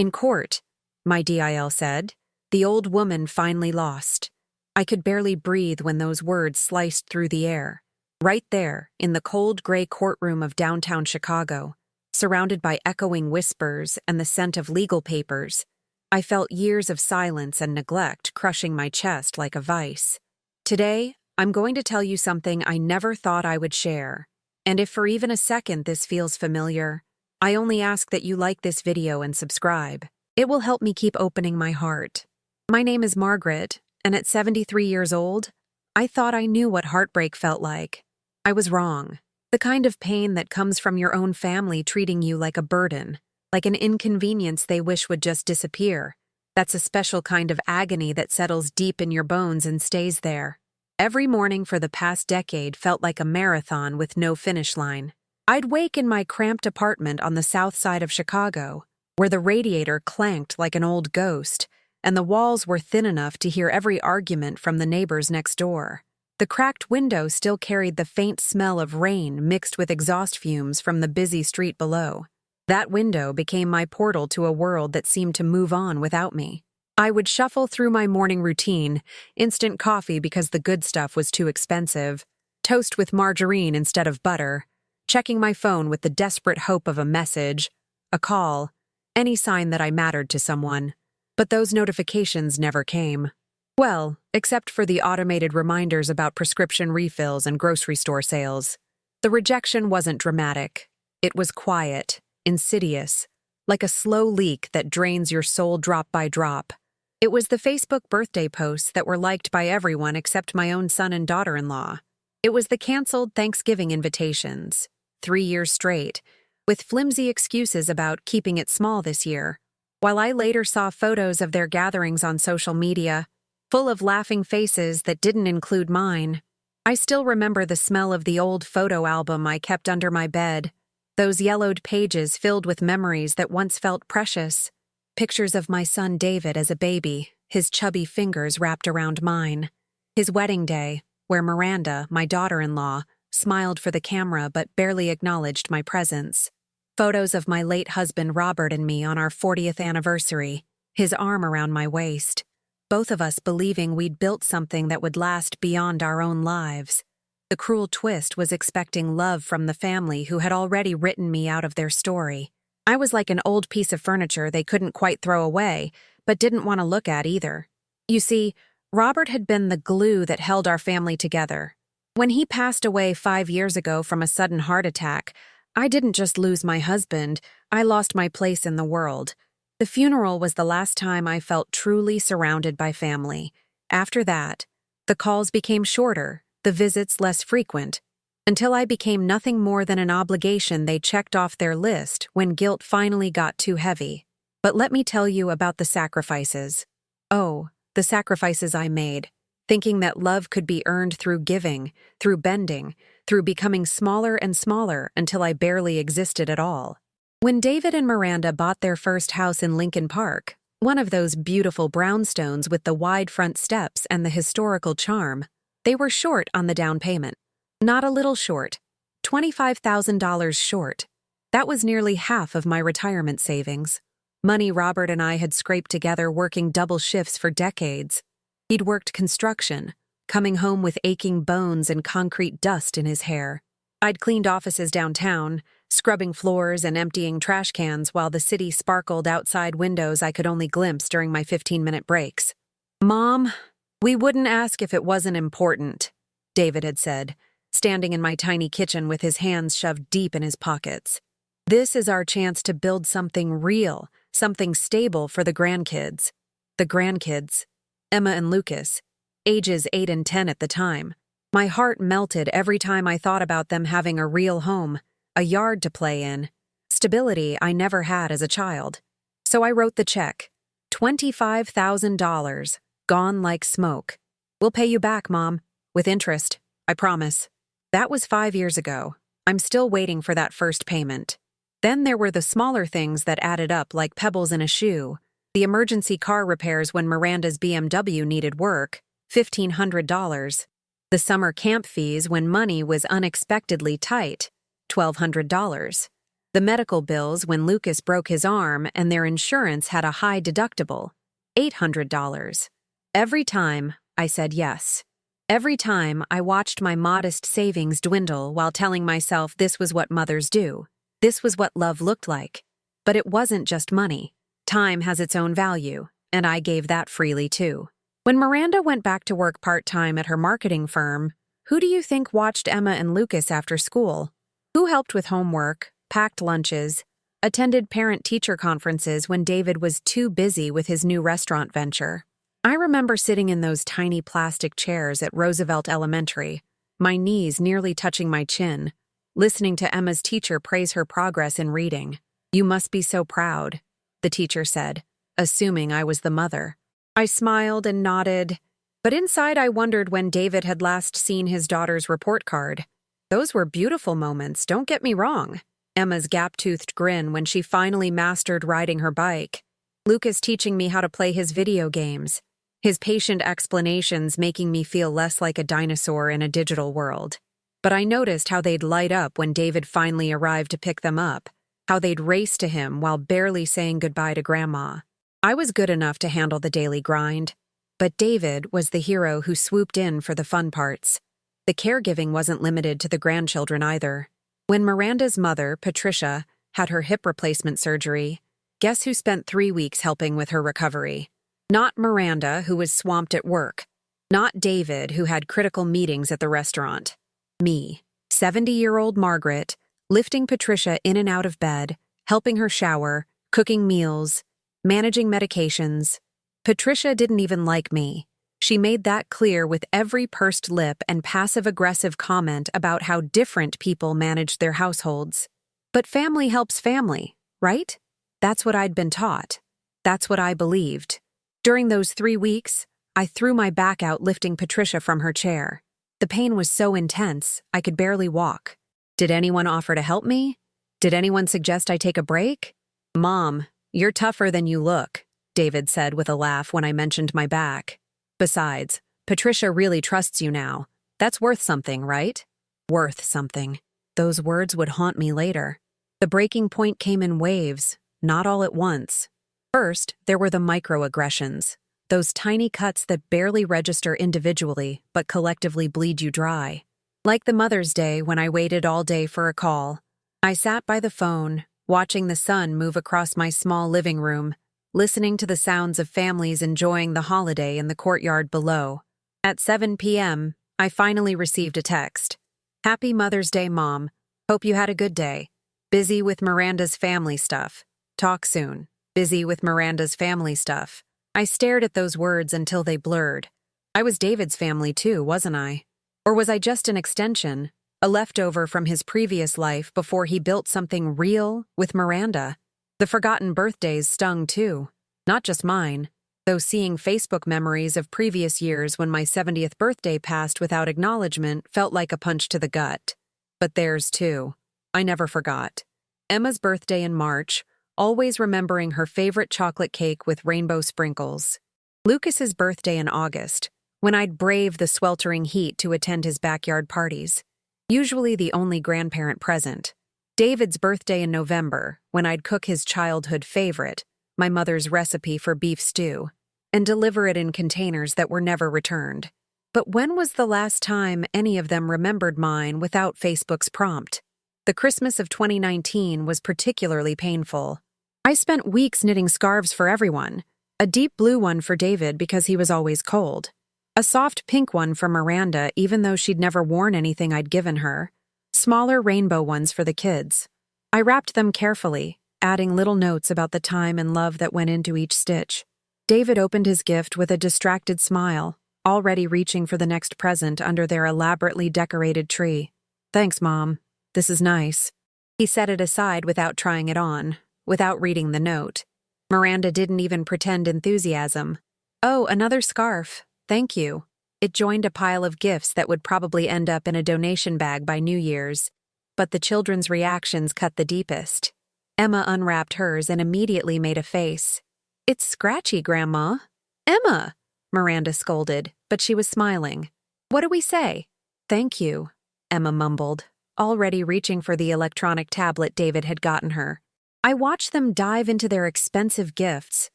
In court, my DIL said, the old woman finally lost. I could barely breathe when those words sliced through the air. Right there, in the cold gray courtroom of downtown Chicago, surrounded by echoing whispers and the scent of legal papers, I felt years of silence and neglect crushing my chest like a vice. Today, I'm going to tell you something I never thought I would share. And if for even a second this feels familiar, I only ask that you like this video and subscribe. It will help me keep opening my heart. My name is Margaret, and at 73 years old, I thought I knew what heartbreak felt like. I was wrong. The kind of pain that comes from your own family treating you like a burden, like an inconvenience they wish would just disappear. That's a special kind of agony that settles deep in your bones and stays there. Every morning for the past decade felt like a marathon with no finish line. I'd wake in my cramped apartment on the south side of Chicago, where the radiator clanked like an old ghost, and the walls were thin enough to hear every argument from the neighbors next door. The cracked window still carried the faint smell of rain mixed with exhaust fumes from the busy street below. That window became my portal to a world that seemed to move on without me. I would shuffle through my morning routine, instant coffee because the good stuff was too expensive, toast with margarine instead of butter, checking my phone with the desperate hope of a message, a call, any sign that I mattered to someone. But those notifications never came. Well, except for the automated reminders about prescription refills and grocery store sales. The rejection wasn't dramatic. It was quiet, insidious, like a slow leak that drains your soul drop by drop. It was the Facebook birthday posts that were liked by everyone except my own son and daughter-in-law. It was the canceled Thanksgiving invitations, 3 years straight, with flimsy excuses about keeping it small this year. While I later saw photos of their gatherings on social media, full of laughing faces that didn't include mine, I still remember the smell of the old photo album I kept under my bed, those yellowed pages filled with memories that once felt precious. Pictures of my son David as a baby, his chubby fingers wrapped around mine. His wedding day, where Miranda, my daughter-in-law, smiled for the camera but barely acknowledged my presence. Photos of my late husband Robert and me on our 40th anniversary, his arm around my waist, both of us believing we'd built something that would last beyond our own lives. The cruel twist was expecting love from the family who had already written me out of their story. I was like an old piece of furniture they couldn't quite throw away, but didn't want to look at either. You see, Robert had been the glue that held our family together. When he passed away 5 years ago from a sudden heart attack, I didn't just lose my husband, I lost my place in the world. The funeral was the last time I felt truly surrounded by family. After that, the calls became shorter, the visits less frequent, until I became nothing more than an obligation they checked off their list when guilt finally got too heavy. But let me tell you about the sacrifices. Oh, the sacrifices I made, thinking that love could be earned through giving, through bending, through becoming smaller and smaller until I barely existed at all. When David and Miranda bought their first house in Lincoln Park, one of those beautiful brownstones with the wide front steps and the historical charm, they were short on the down payment. Not a little short, $25,000 short. That was nearly half of my retirement savings. Money Robert and I had scraped together working double shifts for decades. He'd worked construction, coming home with aching bones and concrete dust in his hair. I'd cleaned offices downtown, scrubbing floors and emptying trash cans while the city sparkled outside windows I could only glimpse during my 15-minute breaks. "Mom, we wouldn't ask if it wasn't important," David had said, standing in my tiny kitchen with his hands shoved deep in his pockets. "This is our chance to build something real, something stable for the grandkids." The grandkids, Emma and Lucas, ages 8 and 10 at the time. My heart melted every time I thought about them having a real home, a yard to play in, stability I never had as a child. So I wrote the check. $25,000, gone like smoke. "We'll pay you back, Mom, with interest, I promise." That was 5 years ago. I'm still waiting for that first payment. Then there were the smaller things that added up like pebbles in a shoe. The emergency car repairs when Miranda's BMW needed work, $1,500. The summer camp fees when money was unexpectedly tight, $1,200. The medical bills when Lucas broke his arm and their insurance had a high deductible, $800. Every time, I said yes. Every time, I watched my modest savings dwindle while telling myself this was what mothers do. This was what love looked like. But it wasn't just money. Time has its own value, and I gave that freely too. When Miranda went back to work part-time at her marketing firm, who do you think watched Emma and Lucas after school? Who helped with homework, packed lunches, attended parent-teacher conferences when David was too busy with his new restaurant venture? I remember sitting in those tiny plastic chairs at Roosevelt Elementary, my knees nearly touching my chin, listening to Emma's teacher praise her progress in reading. "You must be so proud," the teacher said, assuming I was the mother. I smiled and nodded, but inside I wondered when David had last seen his daughter's report card. Those were beautiful moments, don't get me wrong. Emma's gap-toothed grin when she finally mastered riding her bike. Lucas teaching me how to play his video games. His patient explanations making me feel less like a dinosaur in a digital world. But I noticed how they'd light up when David finally arrived to pick them up, how they'd race to him while barely saying goodbye to Grandma. I was good enough to handle the daily grind, but David was the hero who swooped in for the fun parts. The caregiving wasn't limited to the grandchildren either. When Miranda's mother, Patricia, had her hip replacement surgery, guess who spent 3 weeks helping with her recovery? Not Miranda, who was swamped at work. Not David, who had critical meetings at the restaurant. Me, 70-year-old Margaret, lifting Patricia in and out of bed, helping her shower, cooking meals, managing medications. Patricia didn't even like me. She made that clear with every pursed lip and passive-aggressive comment about how different people managed their households. But family helps family, right? That's what I'd been taught. That's what I believed. During those 3 weeks, I threw my back out lifting Patricia from her chair. The pain was so intense, I could barely walk. Did anyone offer to help me? Did anyone suggest I take a break? "Mom, you're tougher than you look," David said with a laugh when I mentioned my back. "Besides, Patricia really trusts you now. That's worth something, right?" Worth something. Those words would haunt me later. The breaking point came in waves, not all at once. First, there were the microaggressions, those tiny cuts that barely register individually but collectively bleed you dry. Like the Mother's Day when I waited all day for a call. I sat by the phone, watching the sun move across my small living room, listening to the sounds of families enjoying the holiday in the courtyard below. At 7 p.m., I finally received a text. "Happy Mother's Day, Mom. Hope you had a good day. Busy with Miranda's family stuff. Talk soon. Busy with Miranda's family stuff." I stared at those words until they blurred. I was David's family too, wasn't I? Or was I just an extension, a leftover from his previous life before he built something real with Miranda? The forgotten birthdays stung too. Not just mine, though seeing Facebook memories of previous years when my 70th birthday passed without acknowledgement felt like a punch to the gut. But theirs too. I never forgot. Emma's birthday in March, always remembering her favorite chocolate cake with rainbow sprinkles. Lucas's birthday in August, when I'd brave the sweltering heat to attend his backyard parties, usually the only grandparent present. David's birthday in November, when I'd cook his childhood favorite, my mother's recipe for beef stew, and deliver it in containers that were never returned. But when was the last time any of them remembered mine without Facebook's prompt? The Christmas of 2019 was particularly painful. I spent weeks knitting scarves for everyone, a deep blue one for David because he was always cold, a soft pink one for Miranda even though she'd never worn anything I'd given her, smaller rainbow ones for the kids. I wrapped them carefully, adding little notes about the time and love that went into each stitch. David opened his gift with a distracted smile, already reaching for the next present under their elaborately decorated tree. "Thanks, Mom. This is nice." He set it aside without trying it on, without reading the note. Miranda didn't even pretend enthusiasm. "Oh, another scarf. Thank you." It joined a pile of gifts that would probably end up in a donation bag by New Year's. But the children's reactions cut the deepest. Emma unwrapped hers and immediately made a face. "It's scratchy, Grandma." "Emma!" Miranda scolded, but she was smiling. "What do we say?" "Thank you," Emma mumbled, already reaching for the electronic tablet David had gotten her. I watched them dive into their expensive gifts,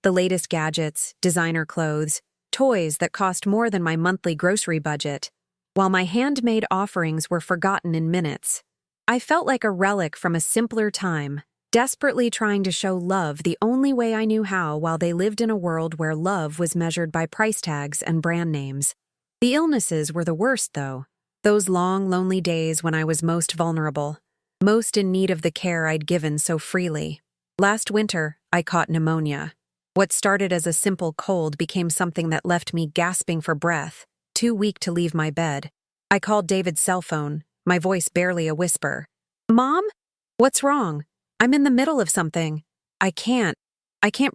the latest gadgets, designer clothes, toys that cost more than my monthly grocery budget, while my handmade offerings were forgotten in minutes. I felt like a relic from a simpler time, desperately trying to show love the only way I knew how while they lived in a world where love was measured by price tags and brand names. The illnesses were the worst, though. Those long, lonely days when I was most vulnerable, most in need of the care I'd given so freely. Last winter, I caught pneumonia. What started as a simple cold became something that left me gasping for breath, too weak to leave my bed. I called David's cell phone, my voice barely a whisper. "Mom? What's wrong? I'm in the middle of something. I can't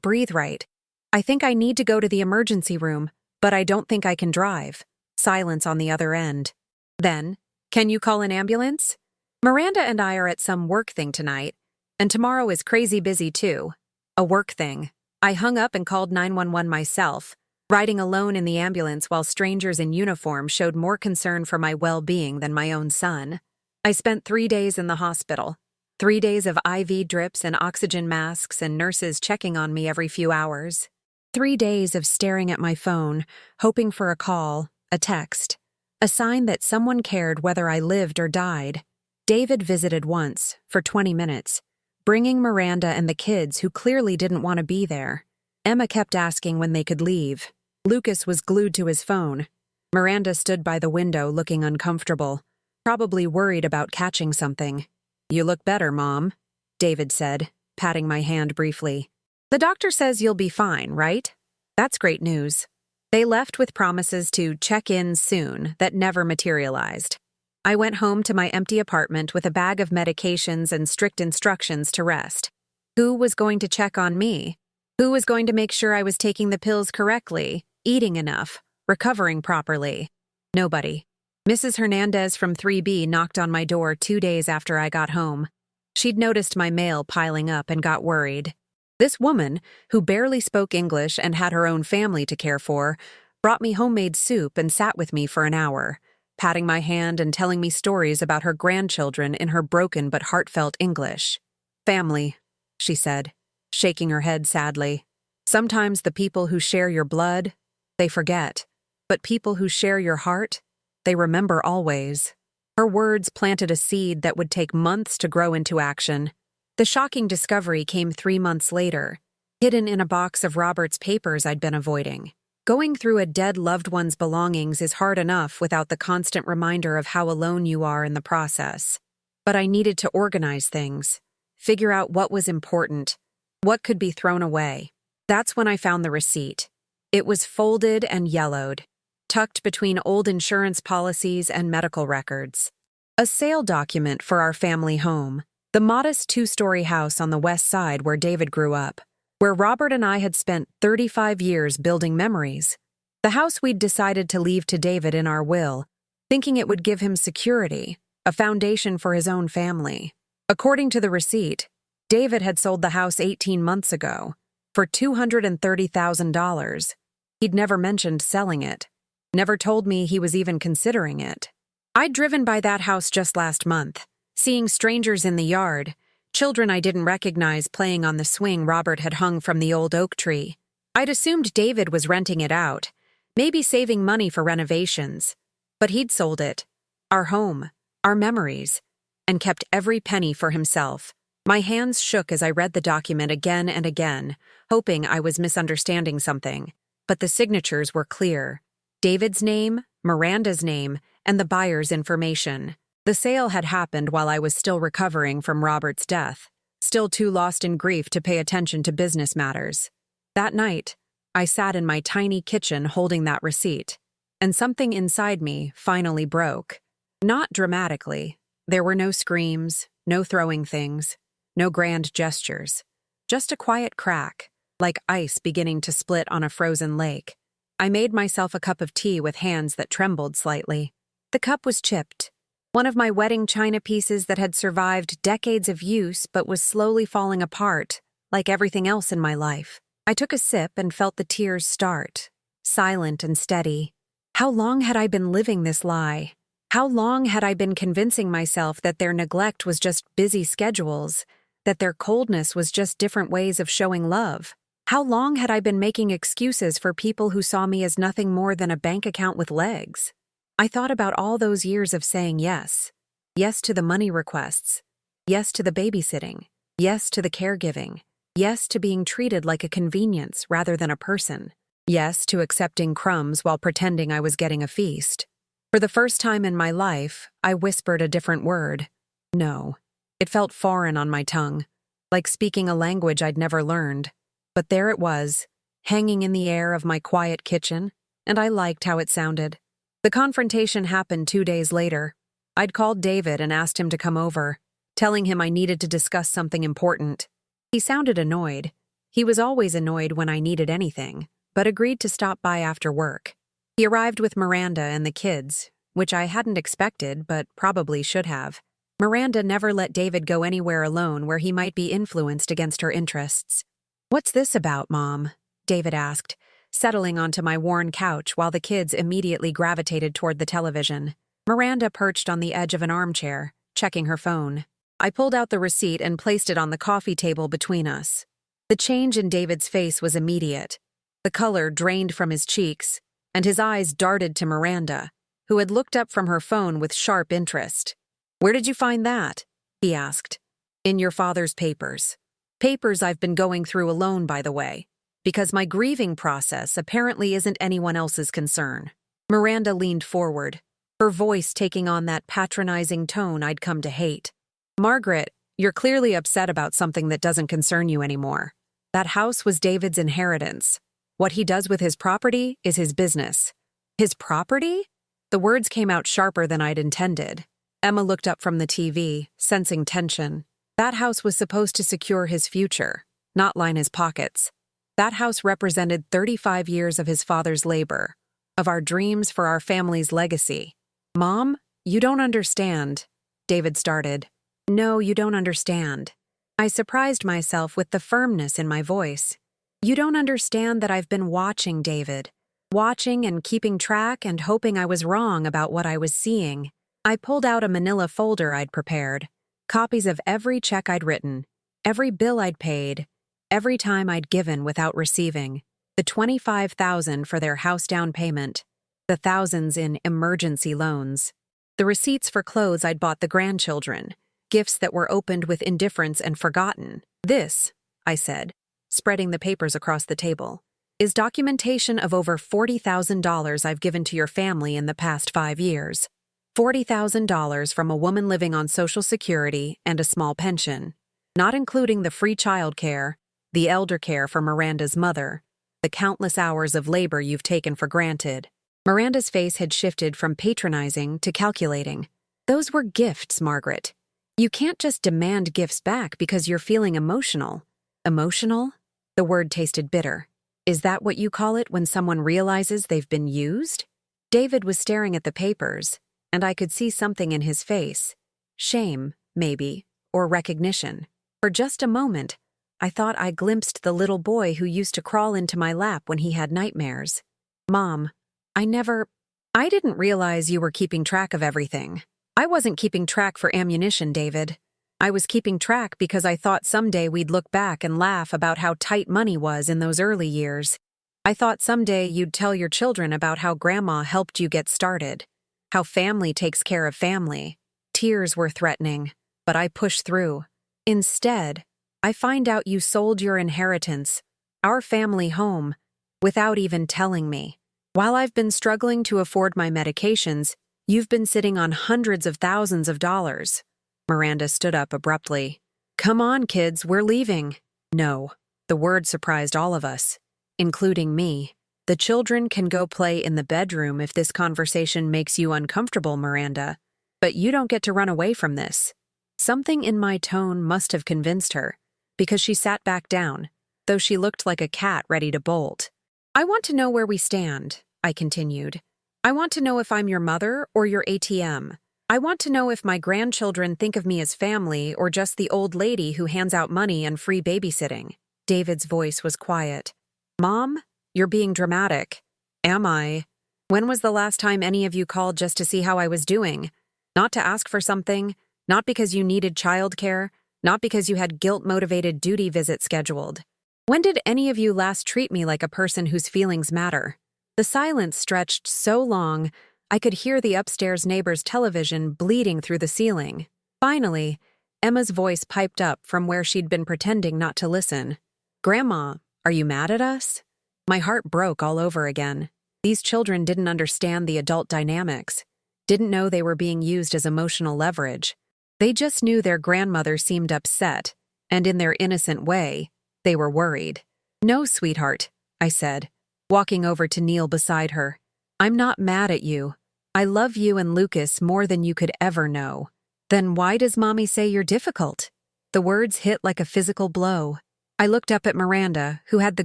breathe right. I think I need to go to the emergency room, but I don't think I can drive." Silence on the other end. Then, "Can you call an ambulance? Miranda and I are at some work thing tonight, and tomorrow is crazy busy too." A work thing. I hung up and called 911 myself, riding alone in the ambulance while strangers in uniform showed more concern for my well-being than my own son. I spent 3 days in the hospital. 3 days of IV drips and oxygen masks and nurses checking on me every few hours. 3 days of staring at my phone, hoping for a call, a text, a sign that someone cared whether I lived or died. David visited once, for 20 minutes, bringing Miranda and the kids who clearly didn't want to be there. Emma kept asking when they could leave. Lucas was glued to his phone. Miranda stood by the window looking uncomfortable, probably worried about catching something. "You look better, Mom," David said, patting my hand briefly. "The doctor says you'll be fine, right?" That's great news. They left with promises to check in soon that never materialized. I went home to my empty apartment with a bag of medications and strict instructions to rest. Who was going to check on me? Who was going to make sure I was taking the pills correctly, eating enough, recovering properly? Nobody. Mrs. Hernandez from 3B knocked on my door 2 days after I got home. She'd noticed my mail piling up and got worried. This woman, who barely spoke English and had her own family to care for, brought me homemade soup and sat with me for an hour, patting my hand and telling me stories about her grandchildren in her broken but heartfelt English. "Family," she said, shaking her head sadly. "Sometimes the people who share your blood, they forget. But people who share your heart, they remember always." Her words planted a seed that would take months to grow into action. The shocking discovery came 3 months later, hidden in a box of Robert's papers I'd been avoiding. Going through a dead loved one's belongings is hard enough without the constant reminder of how alone you are in the process. But I needed to organize things, figure out what was important, what could be thrown away. That's when I found the receipt. It was folded and yellowed, tucked between old insurance policies and medical records. A sale document for our family home, the modest 2-story house on the west side where David grew up, where Robert and I had spent 35 years building memories. The house we'd decided to leave to David in our will, thinking it would give him security, a foundation for his own family. According to the receipt, David had sold the house 18 months ago, for $230,000. He'd never mentioned selling it, never told me he was even considering it. I'd driven by that house just last month, seeing strangers in the yard, children I didn't recognize playing on the swing Robert had hung from the old oak tree. I'd assumed David was renting it out, maybe saving money for renovations. But he'd sold it, our home, our memories, and kept every penny for himself. My hands shook as I read the document again and again, hoping I was misunderstanding something. But the signatures were clear. David's name, Miranda's name, and the buyer's information. The sale had happened while I was still recovering from Robert's death, still too lost in grief to pay attention to business matters. That night, I sat in my tiny kitchen holding that receipt, and something inside me finally broke. Not dramatically. There were no screams, no throwing things, no grand gestures. Just a quiet crack, like ice beginning to split on a frozen lake. I made myself a cup of tea with hands that trembled slightly. The cup was chipped. One of my wedding china pieces that had survived decades of use but was slowly falling apart, like everything else in my life. I took a sip and felt the tears start, silent and steady. How long had I been living this lie? How long had I been convincing myself that their neglect was just busy schedules, that their coldness was just different ways of showing love? How long had I been making excuses for people who saw me as nothing more than a bank account with legs? I thought about all those years of saying yes. Yes to the money requests. Yes to the babysitting. Yes to the caregiving. Yes to being treated like a convenience rather than a person. Yes to accepting crumbs while pretending I was getting a feast. For the first time in my life, I whispered a different word. No. It felt foreign on my tongue, like speaking a language I'd never learned. But there it was, hanging in the air of my quiet kitchen, and I liked how it sounded. The confrontation happened 2 days later. I'd called David and asked him to come over, telling him I needed to discuss something important. He sounded annoyed. He was always annoyed when I needed anything, but agreed to stop by after work. He arrived with Miranda and the kids, which I hadn't expected but probably should have. Miranda never let David go anywhere alone where he might be influenced against her interests. "What's this about, Mom?" David asked, settling onto my worn couch while the kids immediately gravitated toward the television. Miranda perched on the edge of an armchair, checking her phone. I pulled out the receipt and placed it on the coffee table between us. The change in David's face was immediate. The color drained from his cheeks, and his eyes darted to Miranda, who had looked up from her phone with sharp interest. "Where did you find that?" he asked. "In your father's papers. Papers I've been going through alone, by the way, because my grieving process apparently isn't anyone else's concern." Miranda leaned forward, her voice taking on that patronizing tone I'd come to hate. "Margaret, you're clearly upset about something that doesn't concern you anymore. That house was David's inheritance. What he does with his property is his business." "His property?" The words came out sharper than I'd intended. Emma looked up from the TV, sensing tension. That house was supposed to secure his future, not line his pockets. That house represented 35 years of his father's labor, of our dreams for our family's legacy. "Mom, you don't understand," David started. "No, you don't understand." I surprised myself with the firmness in my voice. "You don't understand that I've been watching David. Watching and keeping track and hoping I was wrong about what I was seeing." I pulled out a manila folder I'd prepared. Copies of every check I'd written, every bill I'd paid, every time I'd given without receiving, the $25,000 for their house down payment, the thousands in emergency loans, the receipts for clothes I'd bought the grandchildren, gifts that were opened with indifference and forgotten. "This," I said, spreading the papers across the table, "is documentation of over $40,000 I've given to your family in the past 5 years. $40,000 from a woman living on Social Security and a small pension, not including the free childcare, the elder care for Miranda's mother, the countless hours of labor you've taken for granted." Miranda's face had shifted from patronizing to calculating. "Those were gifts, Margaret. You can't just demand gifts back because you're feeling emotional." "Emotional?" The word tasted bitter. "Is that what you call it when someone realizes they've been used?" David was staring at the papers, and I could see something in his face. Shame, maybe, or recognition. For just a moment, I thought I glimpsed the little boy who used to crawl into my lap when he had nightmares. "Mom, I didn't realize you were keeping track of everything. I wasn't keeping track for ammunition, David. I was keeping track because I thought someday we'd look back and laugh about how tight money was in those early years. I thought someday you'd tell your children about how Grandma helped you get started. How family takes care of family." Tears were threatening, but I pushed through. "Instead, I find out you sold your inheritance, our family home, without even telling me. While I've been struggling to afford my medications, you've been sitting on hundreds of thousands of dollars." Miranda stood up abruptly. "Come on, kids, we're leaving." "No." The word surprised all of us, including me. "The children can go play in the bedroom if this conversation makes you uncomfortable, Miranda. But you don't get to run away from this." Something in my tone must have convinced her, because she sat back down, though she looked like a cat ready to bolt. "I want to know where we stand," I continued. "I want to know if I'm your mother or your ATM. I want to know if my grandchildren think of me as family or just the old lady who hands out money and free babysitting." David's voice was quiet. "Mom, you're being dramatic." "Am I?" When was the last time any of you called just to see how I was doing? Not to ask for something, not because you needed childcare, not because you had guilt-motivated duty visits scheduled. When did any of you last treat me like a person whose feelings matter? The silence stretched so long, I could hear the upstairs neighbor's television bleeding through the ceiling. Finally, Emma's voice piped up from where she'd been pretending not to listen. "Grandma, are you mad at us?" My heart broke all over again. These children didn't understand the adult dynamics, didn't know they were being used as emotional leverage. They just knew their grandmother seemed upset, and in their innocent way, they were worried. "No, sweetheart," I said, walking over to kneel beside her. "I'm not mad at you. I love you and Lucas more than you could ever know." "Then why does Mommy say you're difficult?" The words hit like a physical blow. I looked up at Miranda, who had the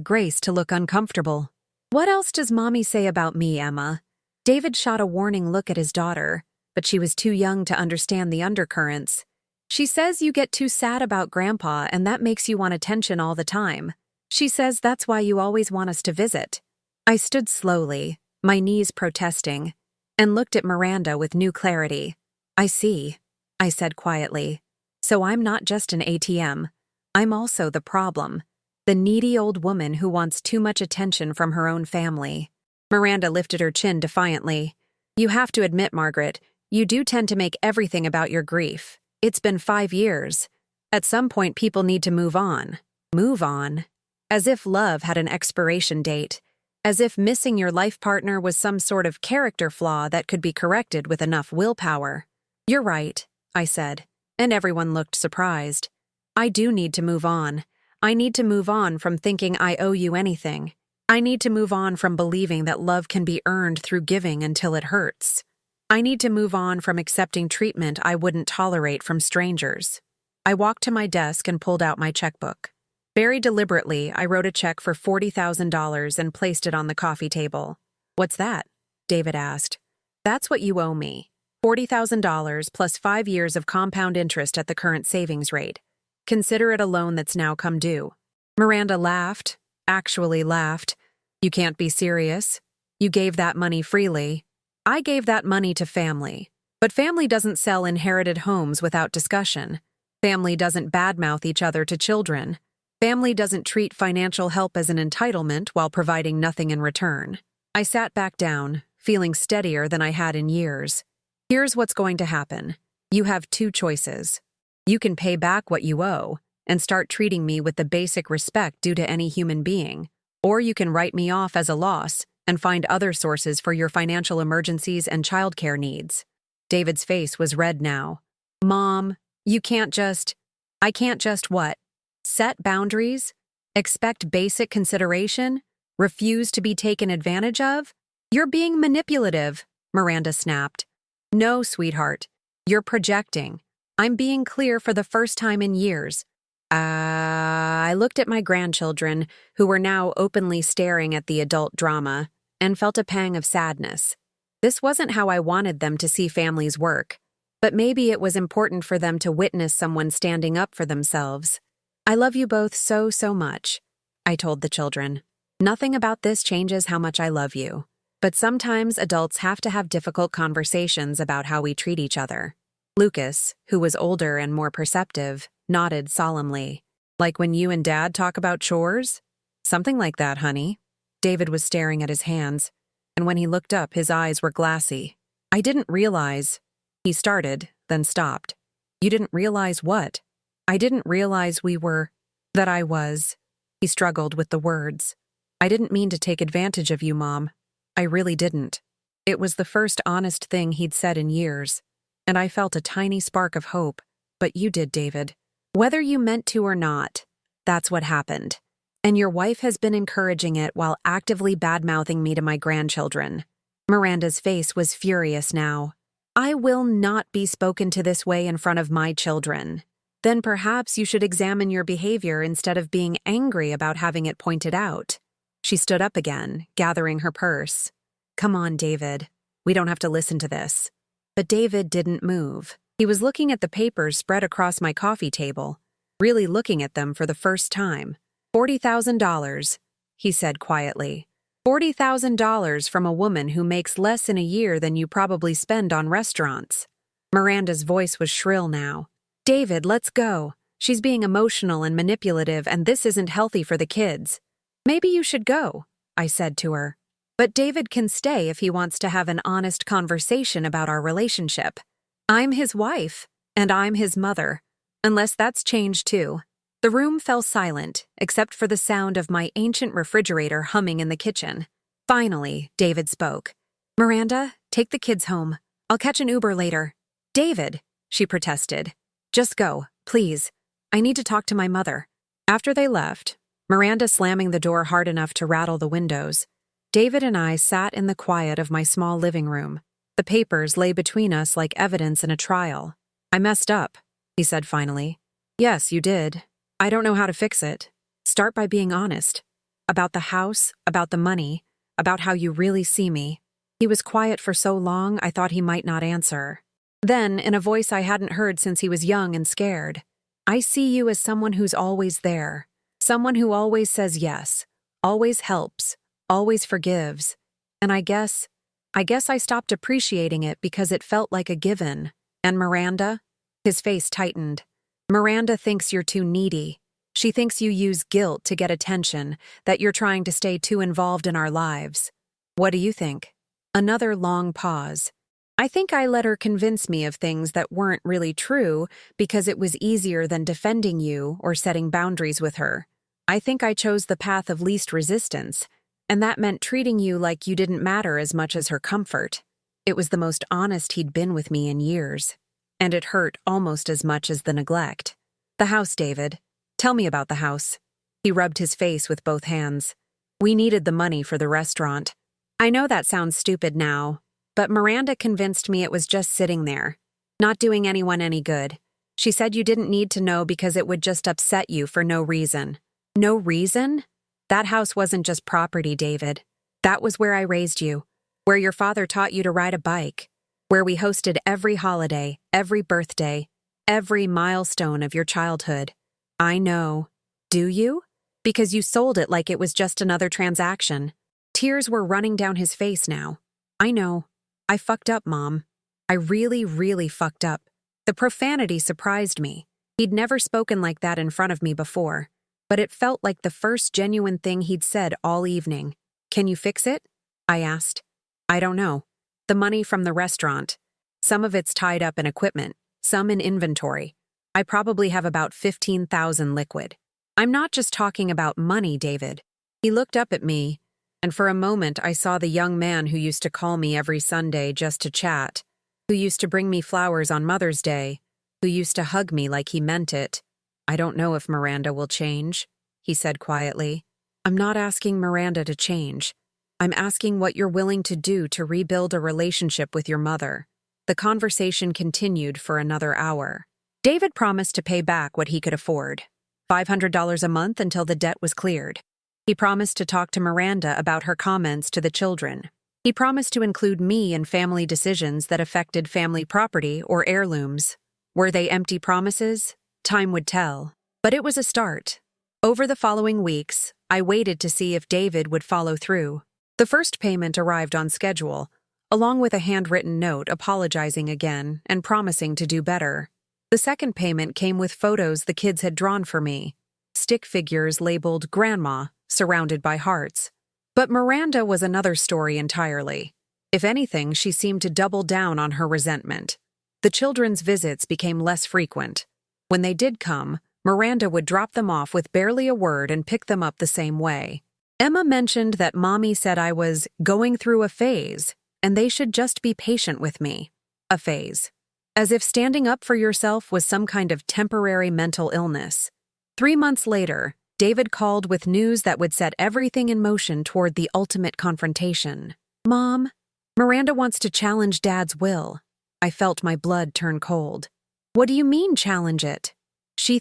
grace to look uncomfortable. "What else does Mommy say about me, Emma?" David shot a warning look at his daughter, but she was too young to understand the undercurrents. "She says you get too sad about Grandpa and that makes you want attention all the time. She says that's why you always want us to visit." I stood slowly, my knees protesting, and looked at Miranda with new clarity. "I see," I said quietly. "So I'm not just an ATM. I'm also the problem. The needy old woman who wants too much attention from her own family." Miranda lifted her chin defiantly. "You have to admit, Margaret, you do tend to make everything about your grief. It's been 5 years. At some point, people need to move on." Move on? As if love had an expiration date. As if missing your life partner was some sort of character flaw that could be corrected with enough willpower. "You're right," I said, and everyone looked surprised. "I do need to move on. I need to move on from thinking I owe you anything. I need to move on from believing that love can be earned through giving until it hurts. I need to move on from accepting treatment I wouldn't tolerate from strangers." I walked to my desk and pulled out my checkbook. Very deliberately, I wrote a check for $40,000 and placed it on the coffee table. "What's that?" David asked. "That's what you owe me. $40,000 plus 5 years of compound interest at the current savings rate. Consider it a loan that's now come due." Miranda laughed, actually laughed. "You can't be serious. You gave that money freely." "I gave that money to family. But family doesn't sell inherited homes without discussion. Family doesn't badmouth each other to children. Family doesn't treat financial help as an entitlement while providing nothing in return." I sat back down, feeling steadier than I had in years. "Here's what's going to happen. You have 2 choices. You can pay back what you owe and start treating me with the basic respect due to any human being, or you can write me off as a loss and find other sources for your financial emergencies and childcare needs." David's face was red now. "Mom, you can't just—" "I can't just what? Set boundaries? Expect basic consideration? Refuse to be taken advantage of? You're being manipulative," Miranda snapped. "No, sweetheart. You're projecting. I'm being clear for the first time in years." I looked at my grandchildren, who were now openly staring at the adult drama, and felt a pang of sadness. This wasn't how I wanted them to see families work, but maybe it was important for them to witness someone standing up for themselves. "I love you both so, so much," I told the children. "Nothing about this changes how much I love you. But sometimes adults have to have difficult conversations about how we treat each other." Lucas, who was older and more perceptive, nodded solemnly. "Like when you and Dad talk about chores?" "Something like that, honey." David was staring at his hands, and when he looked up, his eyes were glassy. "I didn't realize—" He started, then stopped. "You didn't realize what?" "I didn't realize we were— that I was—" He struggled with the words. "I didn't mean to take advantage of you, Mom. I really didn't." It was the first honest thing he'd said in years, and I felt a tiny spark of hope. "But you did, David. Whether you meant to or not, that's what happened. And your wife has been encouraging it while actively badmouthing me to my grandchildren." Miranda's face was furious now. "I will not be spoken to this way in front of my children. Then perhaps you should examine your behavior instead of being angry about having it pointed out." She stood up again, gathering her purse. "Come on, David. We don't have to listen to this." But David didn't move. He was looking at the papers spread across my coffee table, really looking at them for the first time. $40,000, he said quietly. $40,000 from a woman who makes less in a year than you probably spend on restaurants. Miranda's voice was shrill now. David, let's go. She's being emotional and manipulative, and this isn't healthy for the kids. Maybe you should go, I said to her. But David can stay if he wants to have an honest conversation about our relationship. I'm his wife, and I'm his mother. Unless that's changed too. The room fell silent, except for the sound of my ancient refrigerator humming in the kitchen. Finally, David spoke. Miranda, take the kids home. I'll catch an Uber later. David, she protested. Just go, please. I need to talk to my mother. After they left, Miranda slamming the door hard enough to rattle the windows, David and I sat in the quiet of my small living room. The papers lay between us like evidence in a trial. I messed up, he said finally. Yes, you did. I don't know how to fix it. Start by being honest. About the house, about the money, about how you really see me. He was quiet for so long I thought he might not answer. Then, in a voice I hadn't heard since he was young and scared, I see you as someone who's always there. Someone who always says yes, always helps, always forgives. And I guess I stopped appreciating it because it felt like a given. And Miranda? His face tightened. Miranda thinks you're too needy. She thinks you use guilt to get attention, that you're trying to stay too involved in our lives. What do you think? Another long pause. I think I let her convince me of things that weren't really true because it was easier than defending you or setting boundaries with her. I think I chose the path of least resistance, and that meant treating you like you didn't matter as much as her comfort. It was the most honest he'd been with me in years, and it hurt almost as much as the neglect. The house, David. Tell me about the house. He rubbed his face with both hands. We needed the money for the restaurant. I know that sounds stupid now, but Miranda convinced me it was just sitting there, not doing anyone any good. She said you didn't need to know because it would just upset you for no reason. No reason? That house wasn't just property, David. That was where I raised you, where your father taught you to ride a bike, where we hosted every holiday, every birthday, every milestone of your childhood. I know. Do you? Because you sold it like it was just another transaction. Tears were running down his face now. I know. I fucked up, Mom. I really, really fucked up. The profanity surprised me. He'd never spoken like that in front of me before, but it felt like the first genuine thing he'd said all evening. Can you fix it? I asked. I don't know. The money from the restaurant. Some of it's tied up in equipment, some in inventory. I probably have about 15,000 liquid. I'm not just talking about money, David. He looked up at me, and for a moment I saw the young man who used to call me every Sunday just to chat, who used to bring me flowers on Mother's Day, who used to hug me like he meant it. I don't know if Miranda will change, he said quietly. I'm not asking Miranda to change. I'm asking what you're willing to do to rebuild a relationship with your mother. The conversation continued for another hour. David promised to pay back what he could afford, $500 a month until the debt was cleared. He promised to talk to Miranda about her comments to the children. He promised to include me in family decisions that affected family property or heirlooms. Were they empty promises? Time would tell. But it was a start. Over the following weeks, I waited to see if David would follow through. The first payment arrived on schedule, along with a handwritten note apologizing again and promising to do better. The second payment came with photos the kids had drawn for me, stick figures labeled Grandma, surrounded by hearts. But Miranda was another story entirely. If anything, she seemed to double down on her resentment. The children's visits became less frequent. When they did come, Miranda would drop them off with barely a word and pick them up the same way. Emma mentioned that Mommy said I was going through a phase, and they should just be patient with me. A phase. As if standing up for yourself was some kind of temporary mental illness. 3 months later, David called with news that would set everything in motion toward the ultimate confrontation. Mom, Miranda wants to challenge Dad's will. I felt my blood turn cold. What do you mean, challenge it? She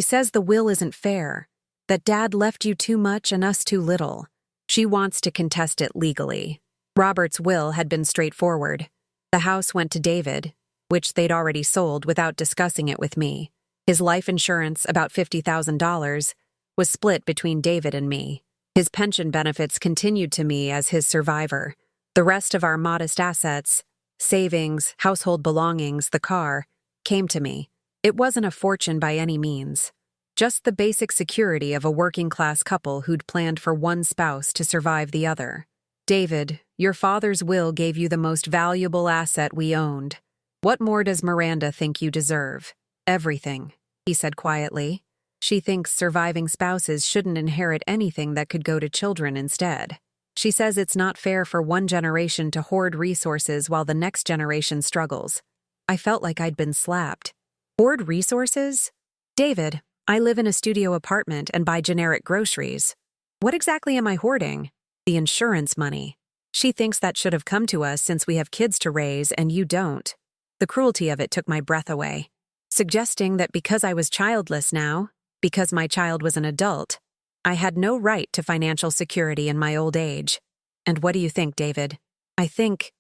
says the will isn't fair, that Dad left you too much and us too little. She wants to contest it legally. Robert's will had been straightforward. The house went to David, which they'd already sold without discussing it with me. His life insurance, about $50,000, was split between David and me. His pension benefits continued to me as his survivor. The rest of our modest assets, savings, household belongings, the car, came to me. It wasn't a fortune by any means. Just the basic security of a working-class couple who'd planned for one spouse to survive the other. David, your father's will gave you the most valuable asset we owned. What more does Miranda think you deserve? Everything, he said quietly. She thinks surviving spouses shouldn't inherit anything that could go to children instead. She says it's not fair for one generation to hoard resources while the next generation struggles. I felt like I'd been slapped. Hoard resources? David, I live in a studio apartment and buy generic groceries. What exactly am I hoarding? The insurance money. She thinks that should have come to us since we have kids to raise and you don't. The cruelty of it took my breath away. Suggesting that because I was childless now, because my child was an adult, I had no right to financial security in my old age. And what do you think, David? I think